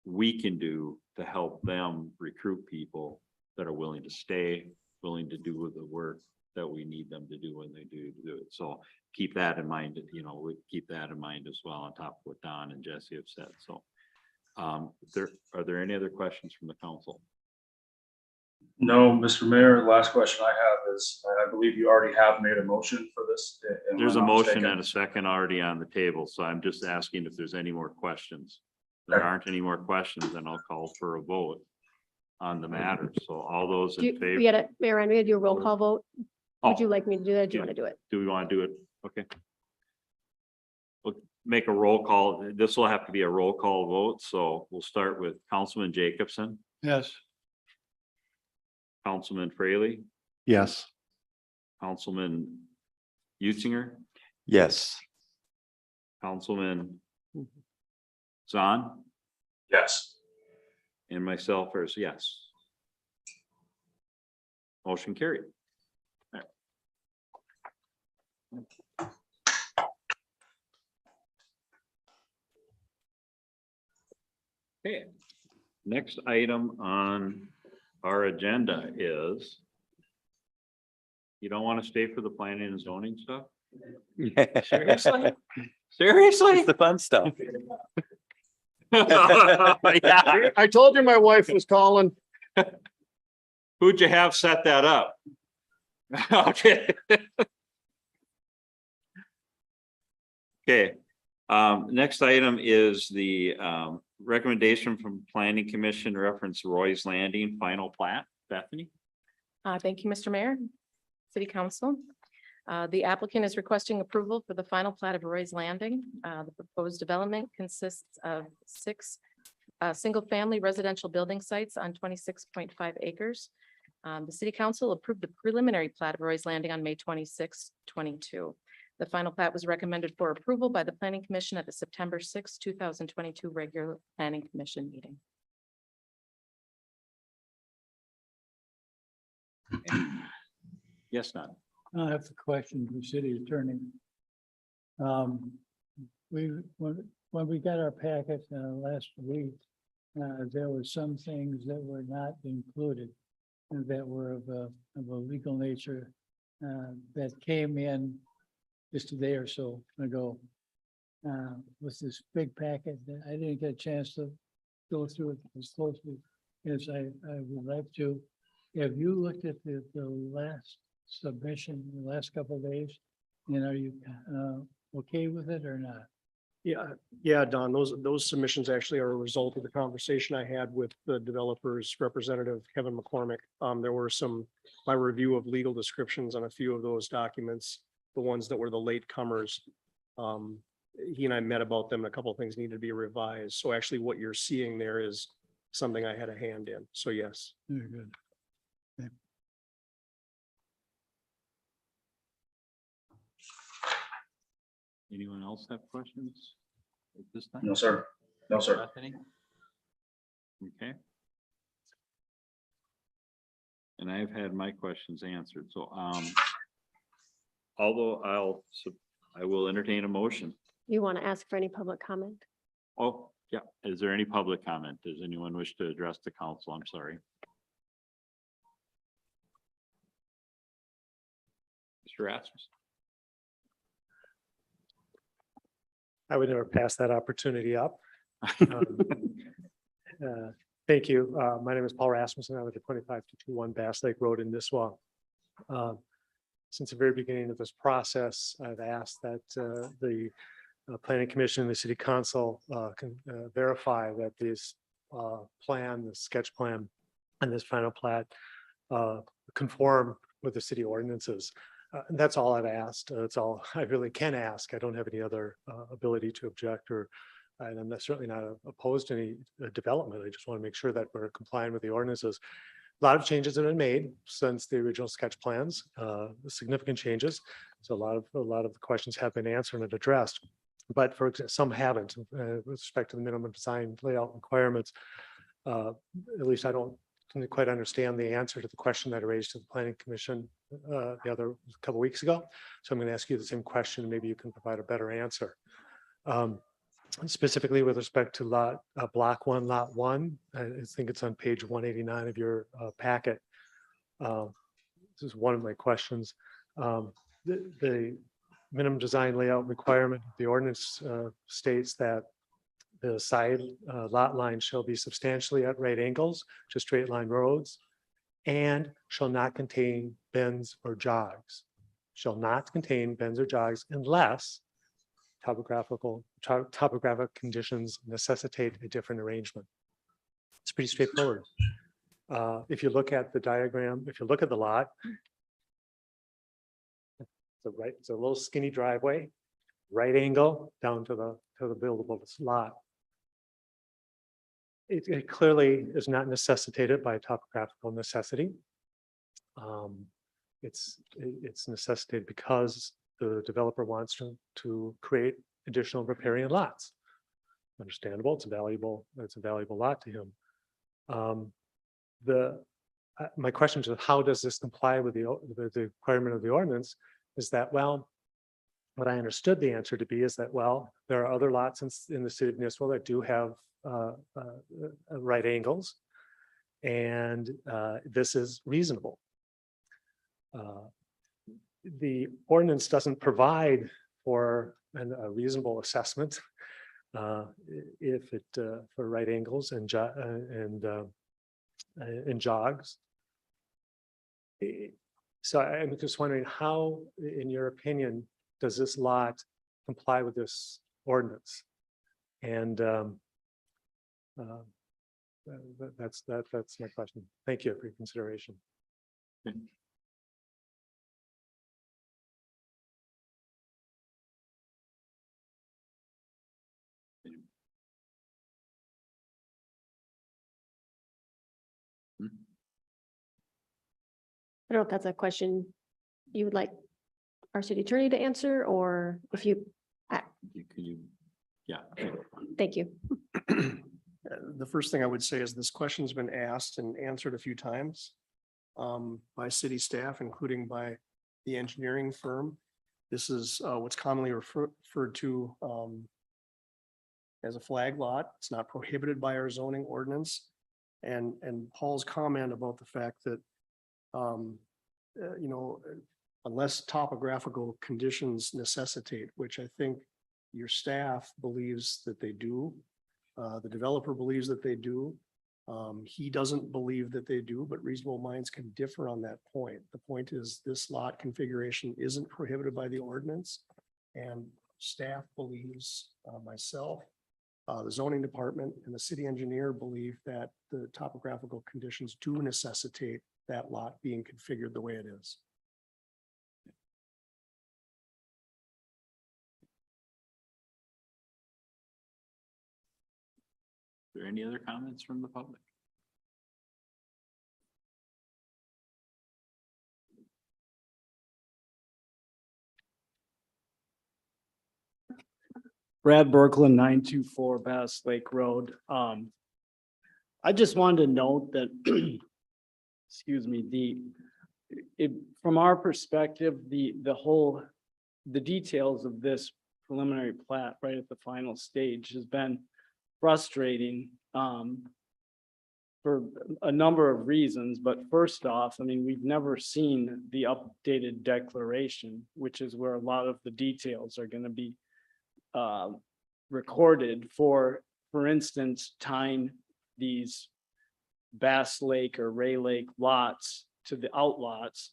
we can do to help them recruit people that are willing to stay, willing to do the work that we need them to do when they do it. So keep that in mind, we keep that in mind as well, on top of what Don and Jesse have said. So are there any other questions from the council? No, Mr. Mayor, last question I have is, I believe you already have made a motion for this. There's a motion and a second already on the table, so I'm just asking if there's any more questions. If there aren't any more questions, then I'll call for a vote on the matter. So all those in favor. Mayor, we had your roll call vote. Would you Oh, like me to do that? Do you want to do it? do we want to do it? Okay. We'll make a roll call. This will have to be a roll call vote, so we'll start with Councilman Jacobson, Yes. Councilman Fraley, Yes. Councilman Utzinger, Yes. Councilman Zahn, Yes. and myself is yes. Motion carried. Okay, next item on our agenda is, you don't want to stay for the planning and zoning stuff? Seriously? Seriously? It's the fun stuff. Yeah. I told you my wife was calling. Who'd you have set that up? Okay. Okay, next item is the recommendation from Planning Commission reference Roy's Landing final plat. Bethany? Thank you, Mr. Mayor, City Council. The applicant is requesting approval for the final plat of Roy's Landing. The proposed development consists of 6 single-family residential building sites on 26.5 acres. The City Council approved the preliminary plat of Roy's Landing on May 26, 22. The final plat was recommended for approval by the Planning Commission at the September 6, 2022 regular Planning Commission meeting. Yes, not. I have a question for the city attorney. When we got our packet last week, there were some things that were not included and that were of a legal nature that came in just a day or so ago. With this big packet that I didn't get a chance to go through it as closely as I would like to. Have you looked at the last submission, the last couple of days? And are you okay with it or not? Yeah, Don, those submissions actually are a result of the conversation I had with the developer's representative, Kevin McCormick. There were my review of legal descriptions on a few of those documents, the ones that were the late comers. He and I met about them. A couple of things needed to be revised. So actually what you're seeing there is something I had a hand in. So yes. Very good. Anyone else have questions at this time? No, sir. No, sir. Bethany? Okay. And I've had my questions answered, so, although I will entertain a motion. You want to ask for any public comment? Oh, yeah. Is there any public comment? Does anyone wish to address the council? I'm sorry. Mr. Rasmussen? I would never pass that opportunity up. Thank you. My name is Paul Rasmussen. I live at 25221 Bass Lake Road in Nisswa. Since the very beginning of this process, I've asked that the Planning Commission and the City Council can verify that this plan, the sketch plan, and this final plat conform with the city ordinances. And that's all I've asked. That's all I really can ask. I don't have any other ability to object and I'm certainly not opposed to any development. I just want to make sure that we're complying with the ordinances. A lot of changes have been made since the original sketch plans, significant changes. So a lot of the questions have been answered and addressed, but for example, some haven't with respect to the minimum design layout requirements. At least I don't quite understand the answer to the question that I raised to the Planning Commission the other couple of weeks ago. So I'm going to ask you the same question. Maybe you can provide a better answer. Specifically with respect to block 1, lot 1, I think it's on page 189 of your packet. This is one of my questions. The minimum design layout requirement, the ordinance states that the side lot line shall be substantially at right angles to straight line roads and shall not contain bends or jogs. Shall not contain bends or jogs unless topographic conditions necessitate a different arrangement. It's pretty straightforward. If you look at the diagram, if you look at the lot, it's a little skinny driveway, right angle down to the buildable lot. It clearly is not necessitated by topographical necessity. It's necessitated because the developer wants to create additional riparian lots. Understandable. It's a valuable lot to him. My question is, how does this comply with the requirement of the ordinance? Is that, well, what I understood the answer to be is that, well, there are other lots in the city of Nisswa that do have right angles, and this is reasonable. The ordinance doesn't provide for a reasonable assessment if it for right angles and jogs. So I'm just wondering how, in your opinion, does this lot comply with this ordinance? And That's my question. Thank you for your consideration. I don't know if that's a question you would like our city attorney to answer, or if you, Yeah. thank you. The first thing I would say is this question's been asked and answered a few times by city staff, including by the engineering firm. This is what's commonly referred to as a flag lot. It's not prohibited by our zoning ordinance. And Paul's comment about the fact that you know, unless topographical conditions necessitate, which I think your staff believes that they do. The developer believes that they do. He doesn't believe that they do, but reasonable minds can differ on that point. The point is this lot configuration isn't prohibited by the ordinance. And staff believes, myself, the zoning department and the city engineer believe that the topographical conditions do necessitate that lot being configured the way it is. Are there any other comments from the public? Brad Berkland, 924 Bass Lake Road. I just wanted to note that, excuse me, from our perspective, the details of this preliminary plat right at the final stage has been frustrating for a number of reasons. But first off, I mean, we've never seen the updated declaration, which is where a lot of the details are going to be recorded. For instance, tying these Bass Lake or Ray Lake lots to the outlots.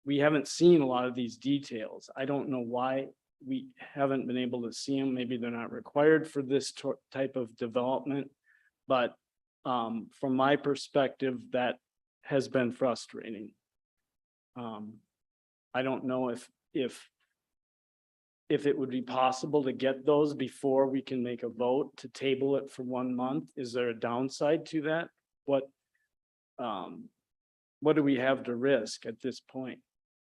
We haven't seen a lot of these details. I don't know why we haven't been able to see them. Maybe they're not required for this type of development, but from my perspective, that has been frustrating. I don't know if it would be possible to get those before we can make a vote to table it for 1 month. Is there a downside to that? What do we have to risk at this point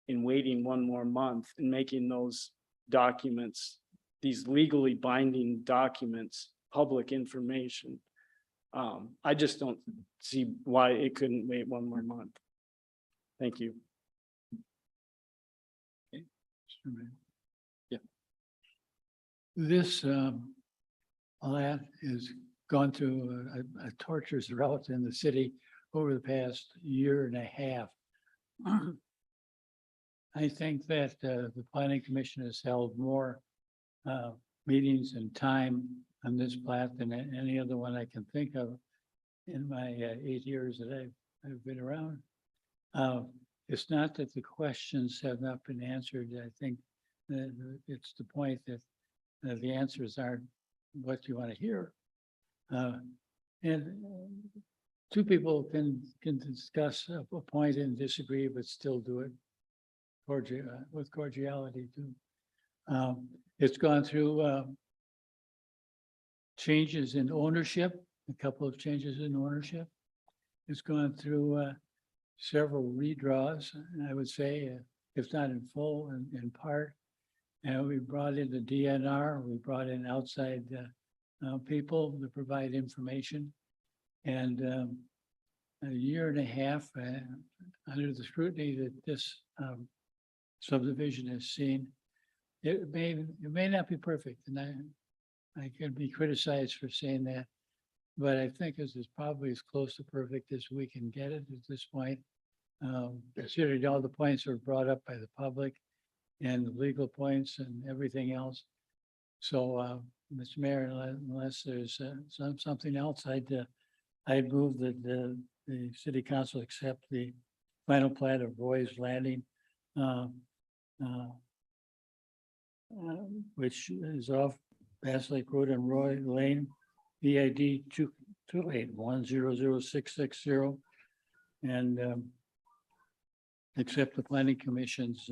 in waiting 1 more month and making those documents, these legally binding documents, public information? I just don't see why it couldn't wait 1 more month. Thank you. Yeah. This plat has gone through a torturous route in the city over the past 1.5 years. I think that the planning commission has held more meetings and time on this plat than any other one I can think of in my 8 years that I've been around. It's not that the questions have not been answered. I think that it's the point that the answers aren't what you want to hear. And two people can discuss a point and disagree, but still do it with cordiality too. It's gone through changes in ownership, a couple of changes in ownership. It's gone through several redraws, I would say, if not in full, in part. And we brought in the DNR, we brought in outside people to provide information. And 1.5 years under the scrutiny that this subdivision has seen, it may not be perfect, and I can be criticized for saying that, but I think this is probably as close to perfect as we can get it at this point. Considering all the points were brought up by the public and the legal points and everything else. So, Mr. Mayor, unless there's something else, I'd move that the city council accept the final plat of Roy's Landing, which is off Bass Lake Road and Roy Lane, EID 281-00660 and accept the planning commission's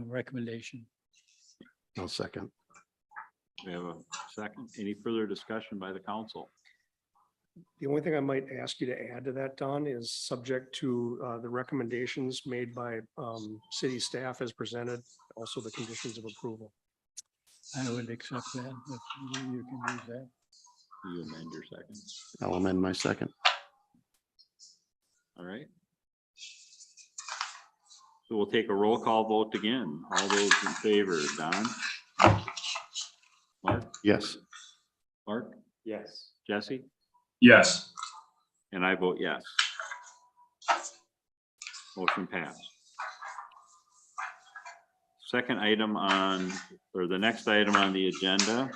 recommendation. I'll second. We have a second. Any further discussion by the council? The only thing I might ask you to add to that, Don, is subject to the recommendations made by city staff as presented, also the conditions of approval. I would accept that. If you can use that. You amend your second. I'll amend my second. All right. So we'll take a roll call vote again. All those in favor, Don? Mark? Yes. Mark? Yes. Jesse? Yes. And I vote yes. Motion passed. Second item on, or the next item on the agenda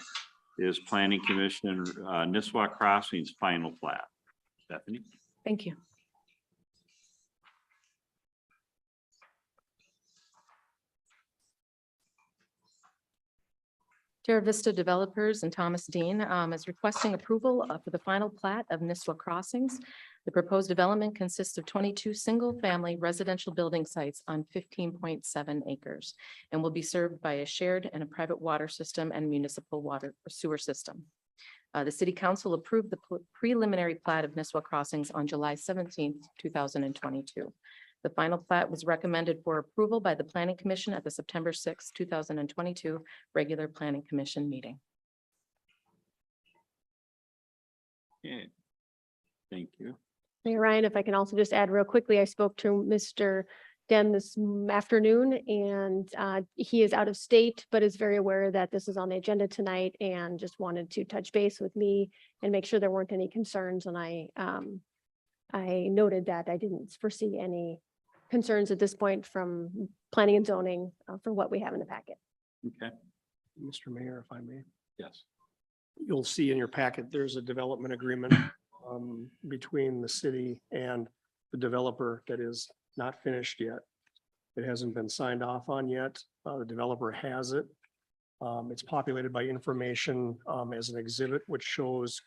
is Planning Commission Nisswa Crossings final plat. Stephanie? Thank you. Terra Vista Developers and Thomas Dean is requesting approval for the final plat of Nisswa Crossings. The proposed development consists of 22 single-family residential building sites on 15.7 acres and will be served by a shared and a private water system and municipal water or sewer system. The city council approved the preliminary plat of Nisswa Crossings on July 17th, 2022. The final plat was recommended for approval by the Planning Commission at the September 6, 2022 regular Planning Commission meeting. Okay. Thank you. Mayor Ryan, if I can also just add real quickly, I spoke to Mr. Den this afternoon and he is out of state, but is very aware that this is on the agenda tonight and just wanted to touch base with me and make sure there weren't any concerns. And I noted that I didn't foresee any concerns at this point from planning and zoning for what we have in the packet. Okay. Mr. Mayor, if I may. Yes. You'll see in your packet, there's a development agreement between the city and the developer that is not finished yet. It hasn't been signed off on yet. The developer has it. It's populated by information as an exhibit, which shows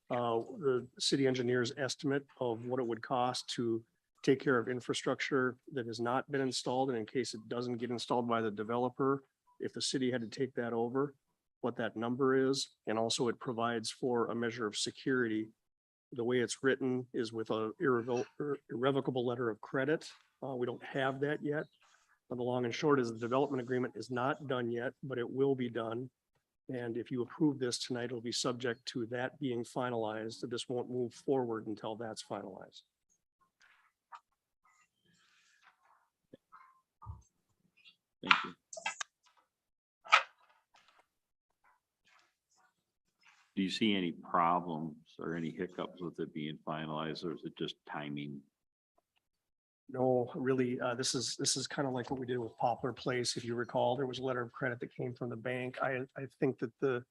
the city engineer's estimate of what it would cost to take care of infrastructure that has not been installed. And in case it doesn't get installed by the developer, if the city had to take that over, what that number is. And also it provides for a measure of security. The way it's written is with a irrevocable letter of credit. We don't have that yet. But the long and short is the development agreement is not done yet, but it will be done. And if you approve this tonight, it'll be subject to that being finalized. This won't move forward until that's finalized. Thank you. Do you see any problems or any hiccups with it being finalized, or is it just timing? No, really, this is kind of like what we did with Poplar Place. If you recall, there was a letter of credit that came from the bank. I think that the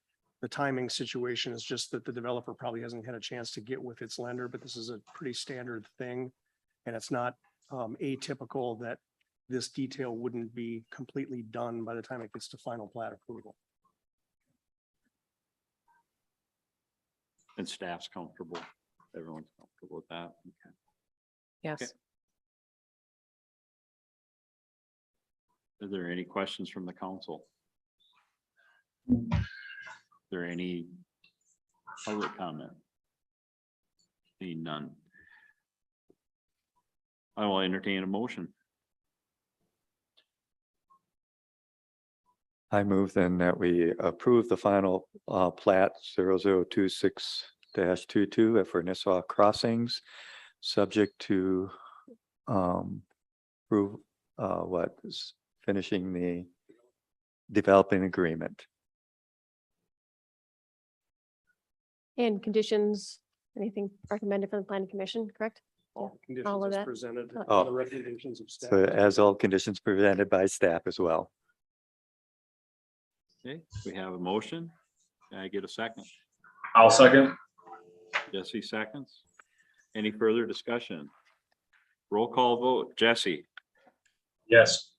timing situation is just that the developer probably hasn't had a chance to get with its lender, but this is a pretty standard thing. And it's not atypical that this detail wouldn't be completely done by the time it gets to final plat approval. And staff's comfortable. Everyone's comfortable with that. Okay. Yes. Okay. Are there any questions from the council? Is there any public comment? Seeing none. I will entertain a motion. I move then that we approve the final plat 0026-22 for Nisswa Crossings, subject to prove what is finishing the developing agreement. And conditions, anything recommended from the planning commission, correct? All All of conditions as that. presented, Oh. the recommendations of staff. So as all conditions presented by staff as well. Okay, we have a motion. Can I get a second? I'll second. Jesse seconds. Any further discussion? Roll call vote. Jesse, Yes.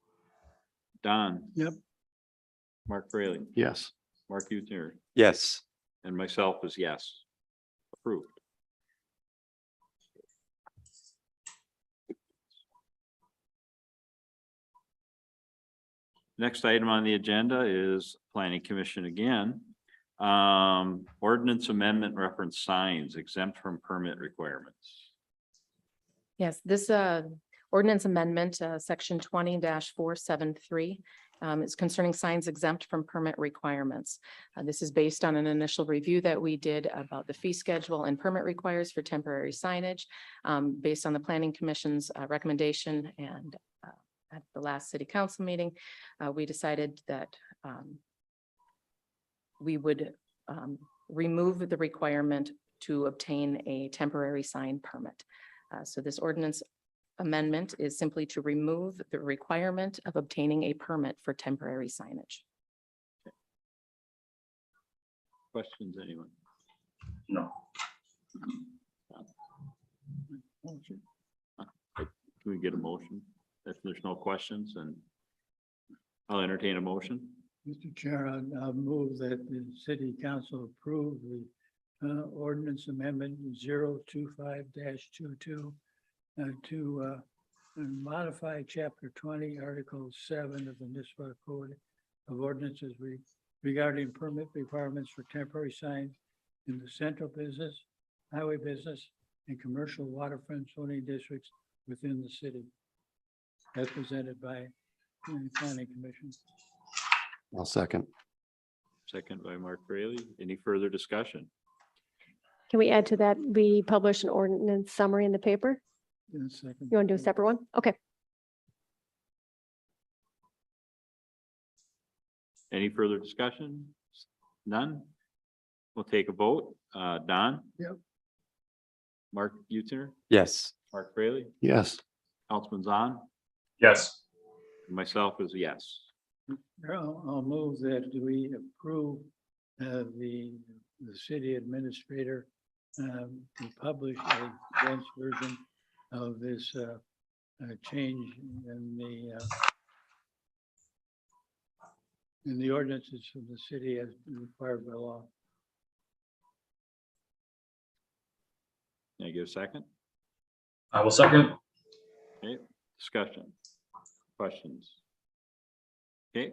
Don. Yep. Mark Fraley, Yes. Mark Utner, Yes. And myself is yes. Approved. Next item on the agenda is Planning Commission again. Ordinance amendment reference signs exempt from permit requirements. Yes, this ordinance amendment, section 20-473, is concerning signs exempt from permit requirements. This is based on an initial review that we did about the fee schedule and permit requires for temporary signage, based on the Planning Commission's recommendation. And at the last city council meeting, we decided that we would remove the requirement to obtain a temporary sign permit. So this ordinance amendment is simply to remove the requirement of obtaining a permit for temporary signage. Questions, anyone? No. Can we get a motion? If there's no questions, and I'll entertain a motion. Mr. Chair, I'll move that the city council approve the ordinance amendment 025-22 to modify chapter 20, article 7 of the Nisswa Code of Ordinances regarding permit requirements for temporary signs in the central business, highway business, and commercial waterfront zoning districts within the city. As presented by the Planning Commission. I'll second. Second by Mark Fraley. Any further discussion? Can we add to that? We publish an ordinance summary in the paper. In a second. You want to do a separate one? Okay. Any further discussion? None? We'll take a vote. Don? Yep. Mark Utzner? Yes. Mark Fraley? Yes. Councilman Zahn? Yes. Myself is yes. I'll move that we approve the city administrator to publish a condensed version of this change in the ordinances of the city as required by law. Can I get a second? I will second. Okay, discussion, questions? Okay,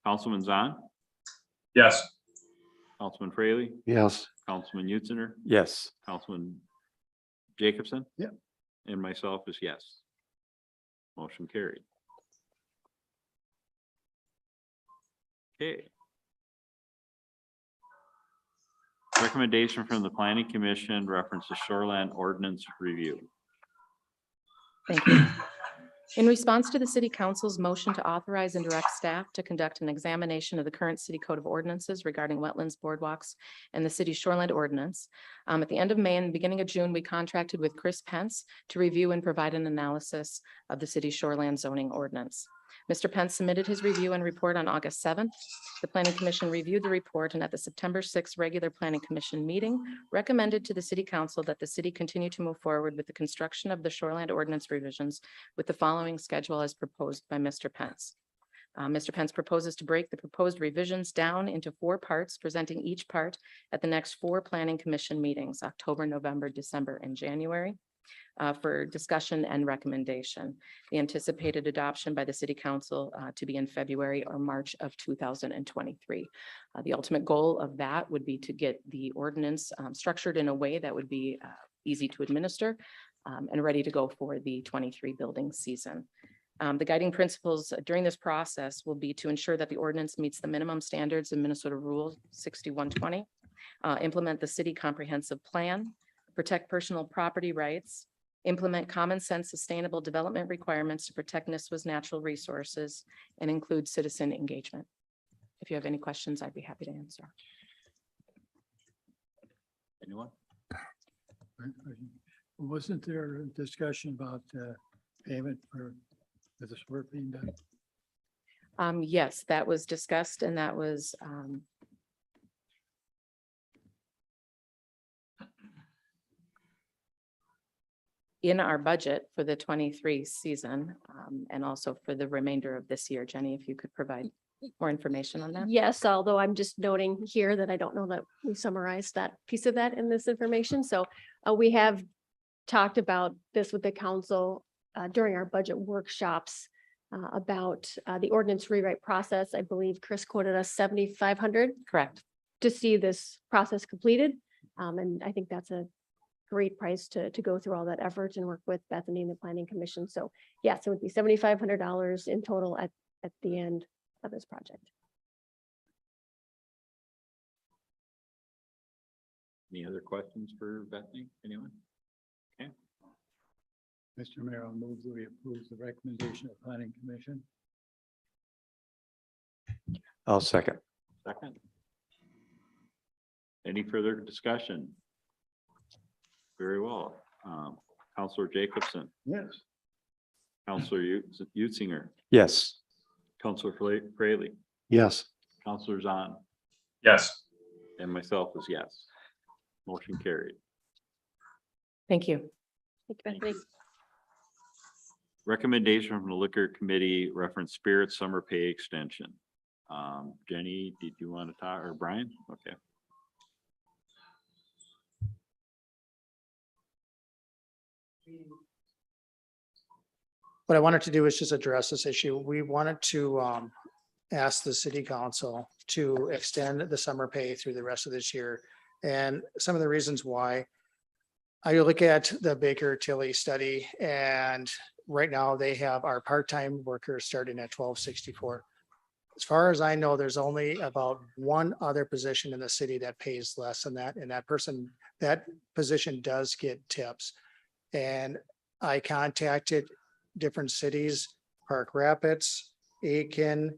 Councilman Zahn, Yes. Councilman Fraley, Yes. Councilman Utzner, Yes. Councilman Jacobson? Yep. And myself is yes. Motion carried. Okay. Recommendation from the Planning Commission reference to shoreline ordinance review. Thank you. In response to the City Council's motion to authorize and direct staff to conduct an examination of the current city code of ordinances regarding wetlands, boardwalks, and the city's shoreline ordinance, at the end of May and beginning of June, we contracted with Chris Pence to review and provide an analysis of the city's shoreline zoning ordinance. Mr. Pence submitted his review and report on August 7th. The Planning Commission reviewed the report and at the September 6th regular Planning Commission meeting, recommended to the City Council that the city continue to move forward with the construction of the shoreline ordinance revisions with the following schedule as proposed by Mr. Pence. Mr. Pence proposes to break the proposed revisions down into 4 parts, presenting each part at the next 4 Planning Commission meetings, October, November, December, and January. For discussion and recommendation. The anticipated adoption by the City Council to be in February or March of 2023. The ultimate goal of that would be to get the ordinance structured in a way that would be easy to administer and ready to go for the 23 building season. The guiding principles during this process will be to ensure that the ordinance meets the minimum standards of Minnesota Rule 6120, implement the city comprehensive plan, protect personal property rights, implement common sense sustainable development requirements to protect Nisswa's natural resources, and include citizen engagement. If you have any questions, I'd be happy to answer. Anyone? Wasn't there a discussion about payment for this work being done? Yes, that was discussed and that was in our budget for the 23 season and also for the remainder of this year. Jenny, if you could provide more information on that? Yes, although I'm just noting here that I don't know that we summarized that piece of that in this information. So we have talked about this with the council during our budget workshops about the ordinance rewrite process. I believe Chris quoted us 7,500 Correct. to see this process completed. And I think that's a great price to go through all that effort and work with Bethany and the Planning Commission. So yes, it would be $7,500 in total at the end of this project. Any other questions for Bethany? Anyone? Mr. Mayor, I'll move that we approve the recommendation of Planning Commission. I'll second. Second. Any further discussion? Very well. Counselor Jacobson, Yes. Counselor Utzinger, Yes. Counselor Fraley, Yes. Counselor Zahn, Yes. and myself is yes. Motion carried. Thank you. Thank you, Bethany. Recommendation from the Liquor Committee reference Spirit Summer Pay Extension. Jenny, did you want to talk, or Brian? Okay. What I wanted to do is just address this issue. We wanted to ask the city council to extend the summer pay through the rest of this year. And some of the reasons why, I look at the Baker Tilly study, and right now they have our part-time workers starting at $12.64. As far as I know, there's only about one other position in the city that pays less than that. And that position does get tips. And I contacted different cities, Park Rapids, Aiken,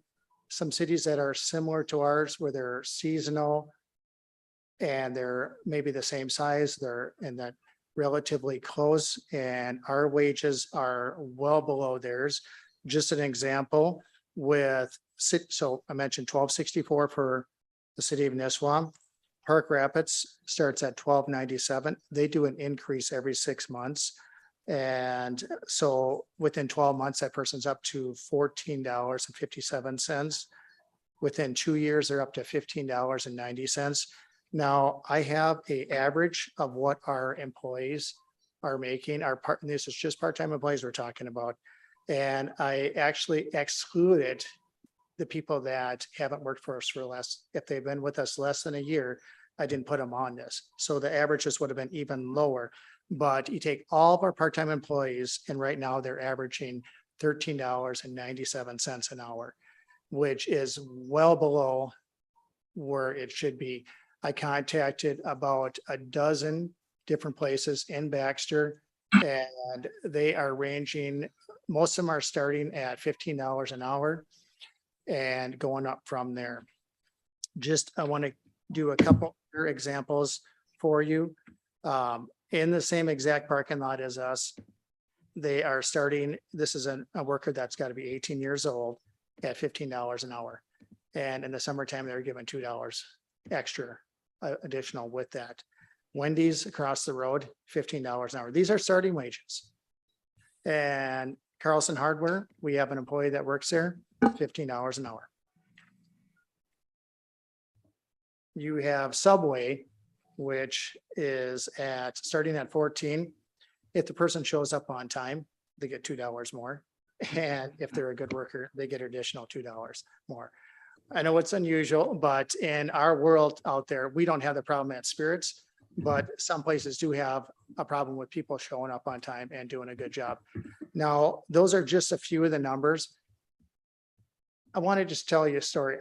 some cities that are similar to ours where they're seasonal and they're maybe the same size, they're in that relatively close, and our wages are well below theirs. Just an example so I mentioned $12.64 for the city of Nisswa. Park Rapids starts at $12.97. They do an increase every 6 months. And so within 12 months, that person's up to $14.57. Within 2 years, they're up to $15.90. Now, I have an average of what our employees are making. This is just part-time employees we're talking about. And I actually excluded the people that haven't worked for us if they've been with us less than a year, I didn't put them on this. So the averages would have been even lower. But you take all of our part-time employees, and right now they're averaging $13.97 an hour, which is well below where it should be. I contacted about a dozen different places in Baxter, and they are ranging, most of them are starting at $15 an hour and going up from there. I want to do a couple other examples for you. In the same exact parking lot as us, they are starting, this is a worker that's got to be 18 years old at $15 an hour. And in the summertime, they're given $2 extra additional with that. Wendy's across the road, $15 an hour. These are starting wages. And Carlson Hardware, we have an employee that works there, $15 an hour. You have Subway, which is starting at 14. If the person shows up on time, they get $2 more. And if they're a good worker, they get additional $2 more. I know it's unusual, but in our world out there, we don't have the problem at Spirits, but some places do have a problem with people showing up on time and doing a good job. Now, those are just a few of the numbers. I want to just tell you a story.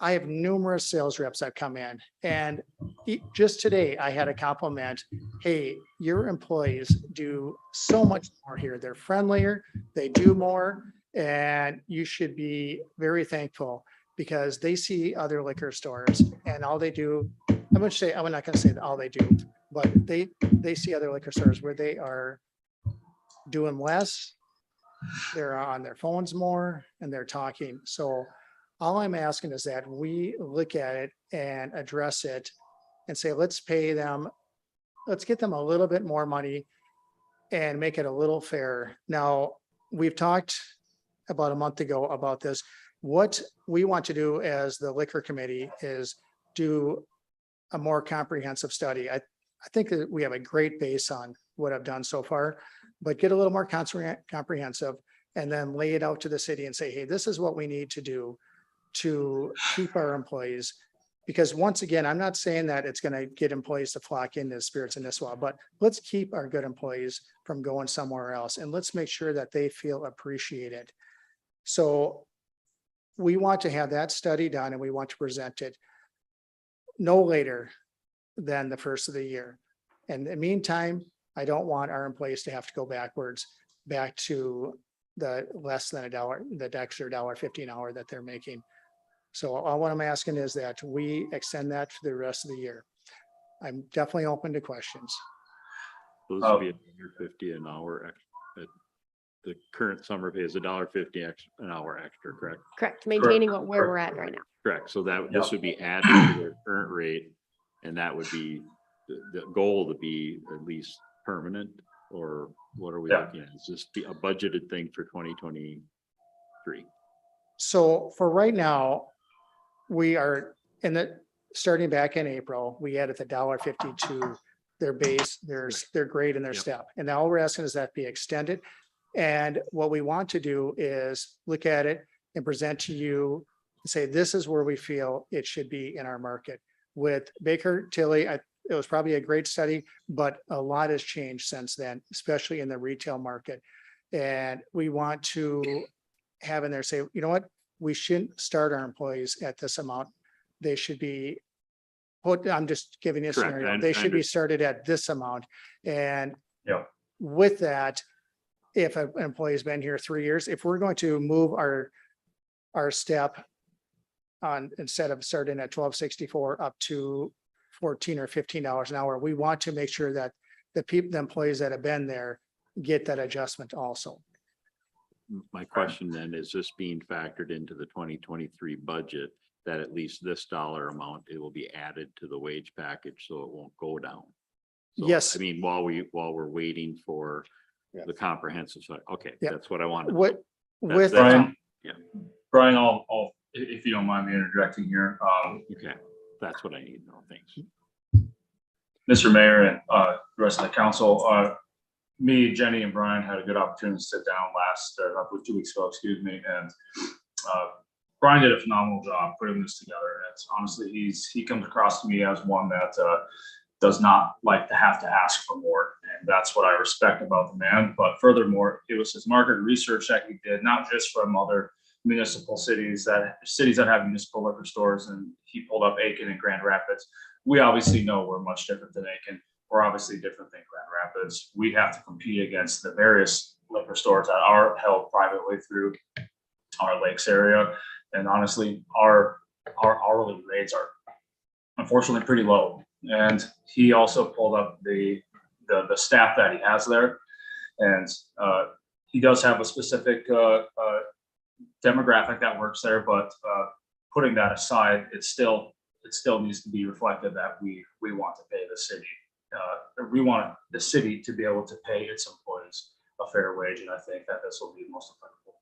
I have numerous sales reps that come in, and just today I had a compliment. Hey, your employees do so much more here. They're friendlier, they do more, and you should be very thankful because they see other liquor stores and all they do, I'm not going to say all they do, but they see other liquor stores where they are doing less. They're on their phones more and they're talking. So all I'm asking is that we look at it and address it and say, let's pay them, let's get them a little bit more money and make it a little fairer. Now, we've talked about a month ago about this. What we want to do as the liquor committee is do a more comprehensive study. I think that we have a great base on what I've done so far, but get a little more comprehensive and then lay it out to the city and say, hey, this is what we need to do to keep our employees. Because once again, I'm not saying that it's going to get employees to flock into Spirits and Nisswa, but let's keep our good employees from going somewhere else. And let's make sure that they feel appreciated. So we want to have that study done and we want to present it no later than the first of the year. And in the meantime, I don't want our employees to have to go backwards back to the less than $1, the extra $1.50 an hour that they're making. So all what I'm asking is that we extend that for the rest of the year. I'm definitely open to questions. So this would be $1.50 an hour. The current summer pay is $1.50 an hour extra, correct? Correct, maintaining where we're at right now. Correct. So that this would be added to their current rate, and that would be the goal to be at least permanent, or what are we looking at? Is this a budgeted thing for 2023? So for right now, we are starting back in April, we added the $1.50 to their base, their grade and their step. And now all we're asking is that be extended. And what we want to do is look at it and present to you, and say, this is where we feel it should be in our market. With Baker Tilly, it was probably a great study, but a lot has changed since then, especially in the retail market. And we want to have in there say, you know what, we shouldn't start our employees at this amount. They should be I'm just giving you a Correct. scenario. They should be started at this amount. And with that, if an employee's been here 3 years, if we're going to move our step on, instead of starting at $12.64 up to $14 or $15 an hour, we want to make sure that the employees that have been there get that adjustment also. My question then, is this being factored into the 2023 budget, that at least this dollar amount, it will be added to the wage package so it won't go down? So, Yes. I mean, while we're waiting for the comprehensive, okay, Yeah. that's what I wanted. With Brian, Yeah. Brian, if you don't mind me interjecting here, Okay, that's what I need. No, thanks. Mr. Mayor and the rest of the council, me, Jenny, and Brian had a good opportunity to sit down 2 weeks ago, excuse me, and Brian did a phenomenal job putting this together. And honestly, he comes across to me as one that does not like to have to ask for more, and that's what I respect about the man. But furthermore, it was his market research that he did, not just from other municipal cities that have municipal liquor stores, and he pulled up Aiken and Grand Rapids. We obviously know we're much different than Aiken. We're obviously different than Grand Rapids. We have to compete against the various liquor stores that are held privately through our lakes area. And honestly, our hourly rates are unfortunately pretty low. And he also pulled up the staff that he has there. And he does have a specific demographic that works there, but putting that aside, it still needs to be reflected that we want to pay the city. We want the city to be able to pay its employees a fair wage, and I think that this will be most applicable.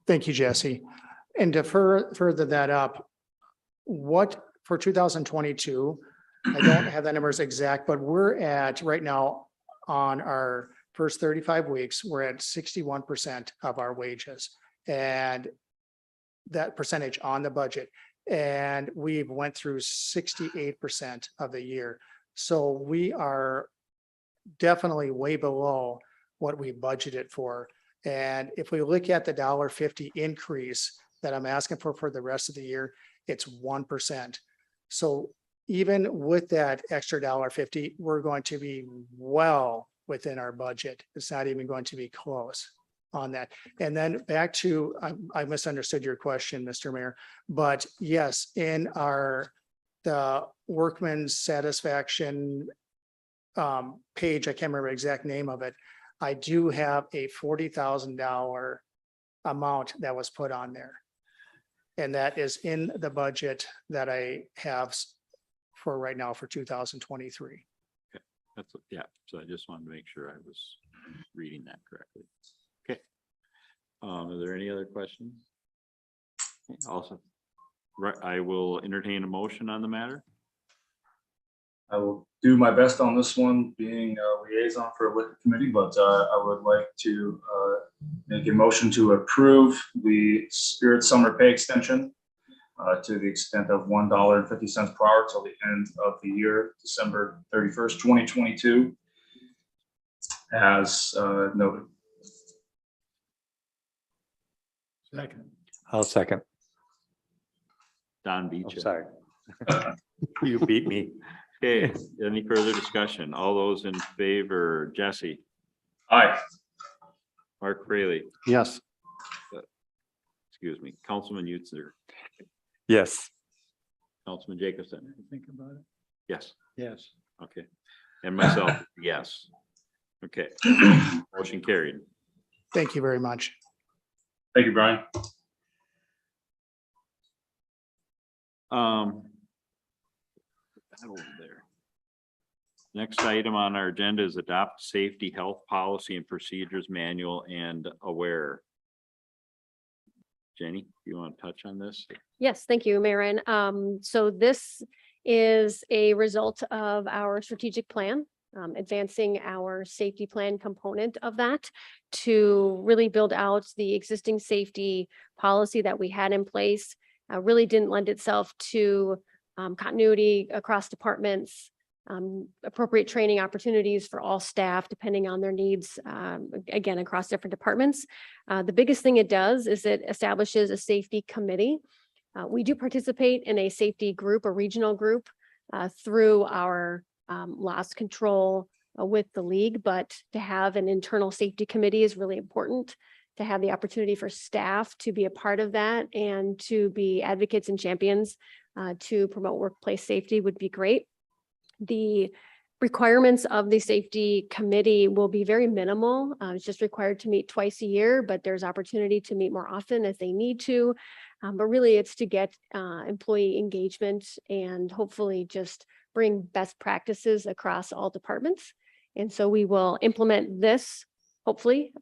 Thank you, Jesse. And to further that up, what for 2022, I don't have the numbers exact, but we're at right now on our first 35 weeks, we're at 61% of our wages, and that percentage on the budget. And we've went through 68% of the year. So we are definitely way below what we budgeted for. And if we look at the $1.50 increase that I'm asking for the rest of the year, it's 1%. So even with that extra $1.50, we're going to be well within our budget. It's not even going to be close on that. And then back to, I misunderstood your question, Mr. Mayor, but yes, in the workman's satisfaction page, I can't remember the exact name of it, I do have a $40,000 amount that was put on there. And that is in the budget that I have for right now for 2023. Yeah, so I just wanted to make sure I was reading that correctly. Okay. Are there any other questions? Also, right, I will entertain a motion on the matter. I will do my best on this one, being a liaison for a liquor committee, but I would like to make a motion to approve the Spirit Summer Pay Extension to the extent of $1.50 per hour till the end of the year, December 31st, 2022, as noted. Second. I'll second. Don beat I'm you. sorry. You beat me. Okay, any further discussion? All those in favor, Jesse, Aye. Mark Fraley, Yes. excuse me, Councilman Yutzer, Yes. Councilman Jacobson. Think about it. Yes, Yes. okay. And myself, yes. Okay, motion carried. Thank you very much. Thank you, Brian. That over there. Next item on our agenda is adopt safety, health policy and procedures manual and aware. Jenny, you want to touch on this? Yes, thank you, Marin. So this is a result of our strategic plan, advancing our safety plan component of that to really build out the existing safety policy that we had in place. Really didn't lend itself to continuity across departments, appropriate training opportunities for all staff, depending on their needs, again, across different departments. The biggest thing it does is it establishes a safety committee. We do participate in a safety group, a regional group, through our loss control with the league, but to have an internal safety committee is really important. To have the opportunity for staff to be a part of that and to be advocates and champions to promote workplace safety would be great. The requirements of the safety committee will be very minimal. It's just required to meet twice a year, but there's opportunity to meet more often if they need to. But really it's to get employee engagement and hopefully just bring best practices across all departments. And so we will implement this, hopefully,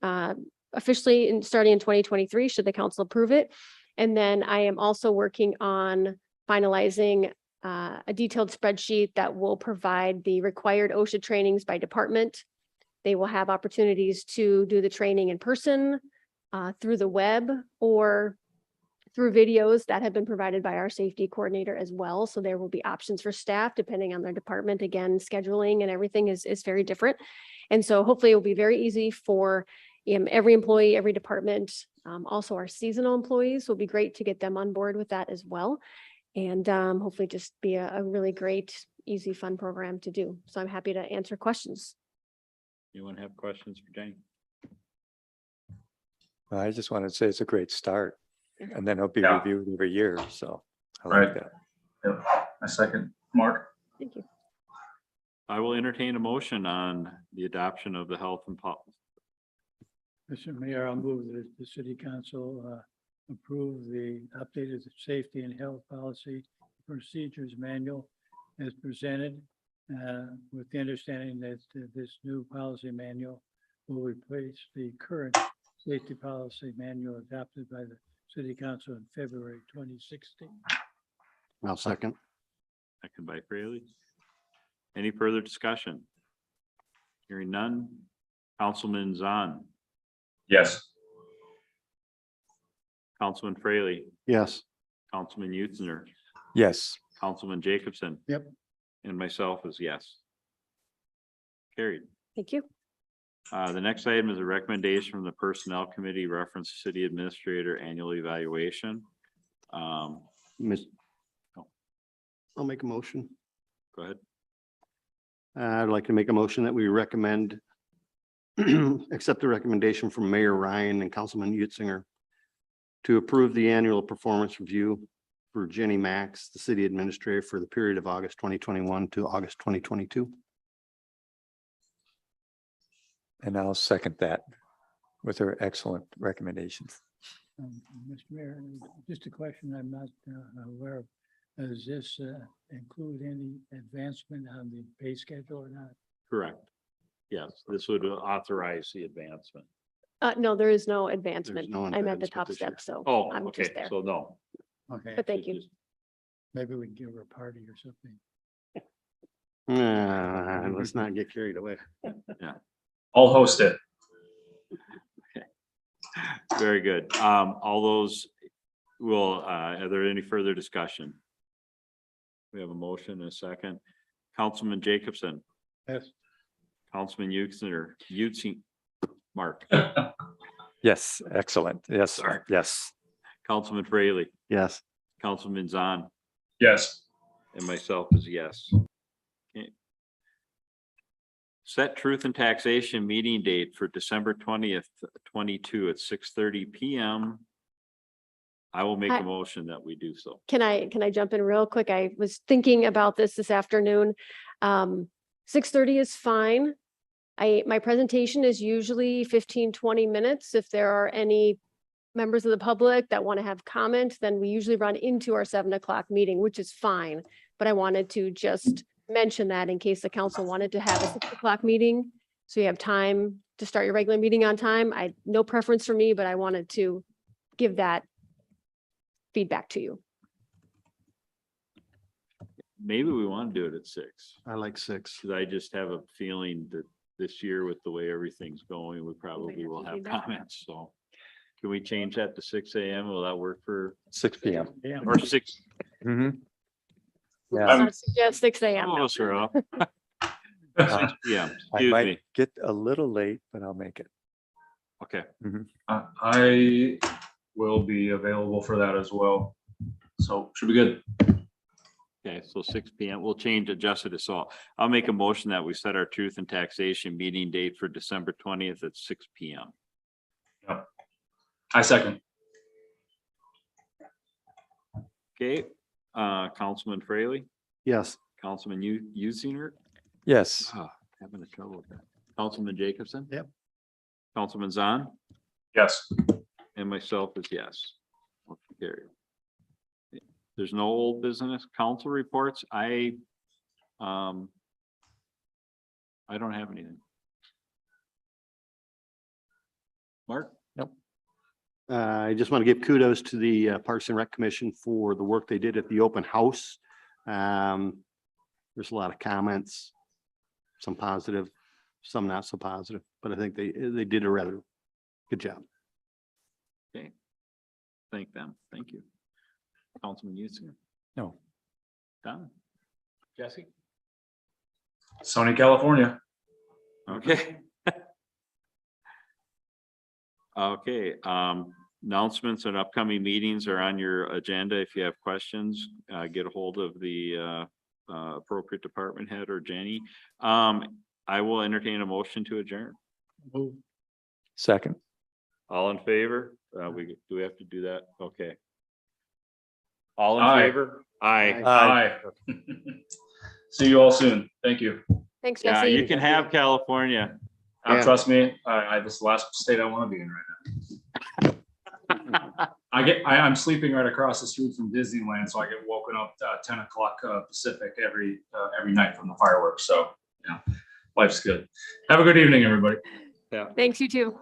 officially starting in 2023, should the council approve it. And then I am also working on finalizing a detailed spreadsheet that will provide the required OSHA trainings by department. They will have opportunities to do the training in person, through the web, or through videos that have been provided by our safety coordinator as well. So there will be options for staff depending on their department. Again, scheduling and everything is very different. And so hopefully it will be very easy for every employee, every department. Also our seasonal employees will be great to get them on board with that as well. And hopefully just be a really great, easy, fun program to do. So I'm happy to answer questions. Anyone have questions for Jenny? I just wanted to say it's a great start. And then it'll be Yeah. reviewed every year. So I Right. like that. Yep. I second. Mark? Thank you. I will entertain a motion on the adoption of the health and Mr. Mayor, I'll move that the city council approve the updated safety and health policy procedures manual as presented, with the understanding that this new policy manual will replace the current safety policy manual adopted by the city council in February 2016. I'll second. Second by Fraley. Any further discussion? Hearing none. Councilman Zahn, Yes. Councilman Fraley, Yes. Councilman Yutzer, Yes. Councilman Jacobson. Yep. And myself is yes. Carried. Thank you. The next item is a recommendation from the Personnel Committee reference City Administrator Annual Evaluation. Miss- Oh. I'll make a motion. Go ahead. I'd like to make a motion that we recommend accept the recommendation from Mayor Ryan and Councilman Utzinger to approve the annual performance review for Jenny Max, the city administrator, for the period of August 2021 to August 2022. And I'll second that with her excellent recommendations. Mr. Mayor, just a question I'm not aware of. Does this include any advancement on the pay schedule or not? Correct. Yes, this would authorize the advancement. No, there is no advancement. no I'm at the advancement top this year. step, so Oh, I'm okay, just there. so no. Okay, But thank you. maybe we can give her a party or something. Let's not get carried away. I'll host it. Very good. All those will, are there any further discussion? We have a motion and a second. Councilman Jacobson, Yes. Councilman Utzing, Mark, Yes, excellent. Yes, Sorry. yes. Councilman Fraley, Yes. Councilman Zahn, Yes. and myself is yes. Okay. Set truth and taxation meeting date for December 20th, 22 at 6:30 PM. I will make a Hi. motion that we do so. Can I jump in real quick? I was thinking about this afternoon. 6:30 is fine. My presentation is usually 15-20 minutes. If there are any members of the public that want to have comment, then we usually run into our 7 o'clock meeting, which is fine. But I wanted to just mention that in case the council wanted to have a 6 o'clock meeting. So you have time to start your regular meeting on time. No preference for me, but I wanted to give that feedback to you. Maybe we want to do it at 6, I like 6. because I just have a feeling that this year with the way everything's going, we probably have will to have do that. comments, so. Can we change that to 6 AM? Will that work for, 6 PM. or 6? Mhm. I Yeah, want to suggest 6 AM. Oh, sir, up. Uh, 6 PM, I excuse might me. get a little late, but I'll make it. Okay, I will be available for that as well. So should be good. okay, so 6 PM, we'll adjust it, so I'll make a motion that we set our truth and taxation meeting date for December 20th at 6 PM. I second. Okay, Councilman Fraley, Yes. Councilman Uzinger, Yes, having a trouble with that. Councilman Jacobson? Yep. Councilman Zahn, Yes. and myself is yes. Motion carried. There's no old business council reports. I don't have anything. Mark? I just want to give kudos to the Parks and Rec Commission for the work they did at the open house. There's a lot of comments, some positive, some not so positive, but I think they did a rather good job. Okay. Thank them. Thank you. Councilman Uzinger? no, Done. Jesse? Sunny California. Okay. Okay, announcements and upcoming meetings are on your agenda. If you have questions, get a hold of the appropriate department head or Jenny. I will entertain a motion to adjourn. second. All in favor? Do we have to do that? Okay. All in Aye. favor? Aye. Aye. See you all soon. Thank you. Thanks, Yeah, Jesse. you can have California. Yeah. Trust me, this is the last state I want to be in right now. I'm sleeping right across the street from Disneyland, so I get woken up 10 o'clock Pacific every night from the fireworks. So yeah, life's good. Have a good evening, everybody. Thanks, you too.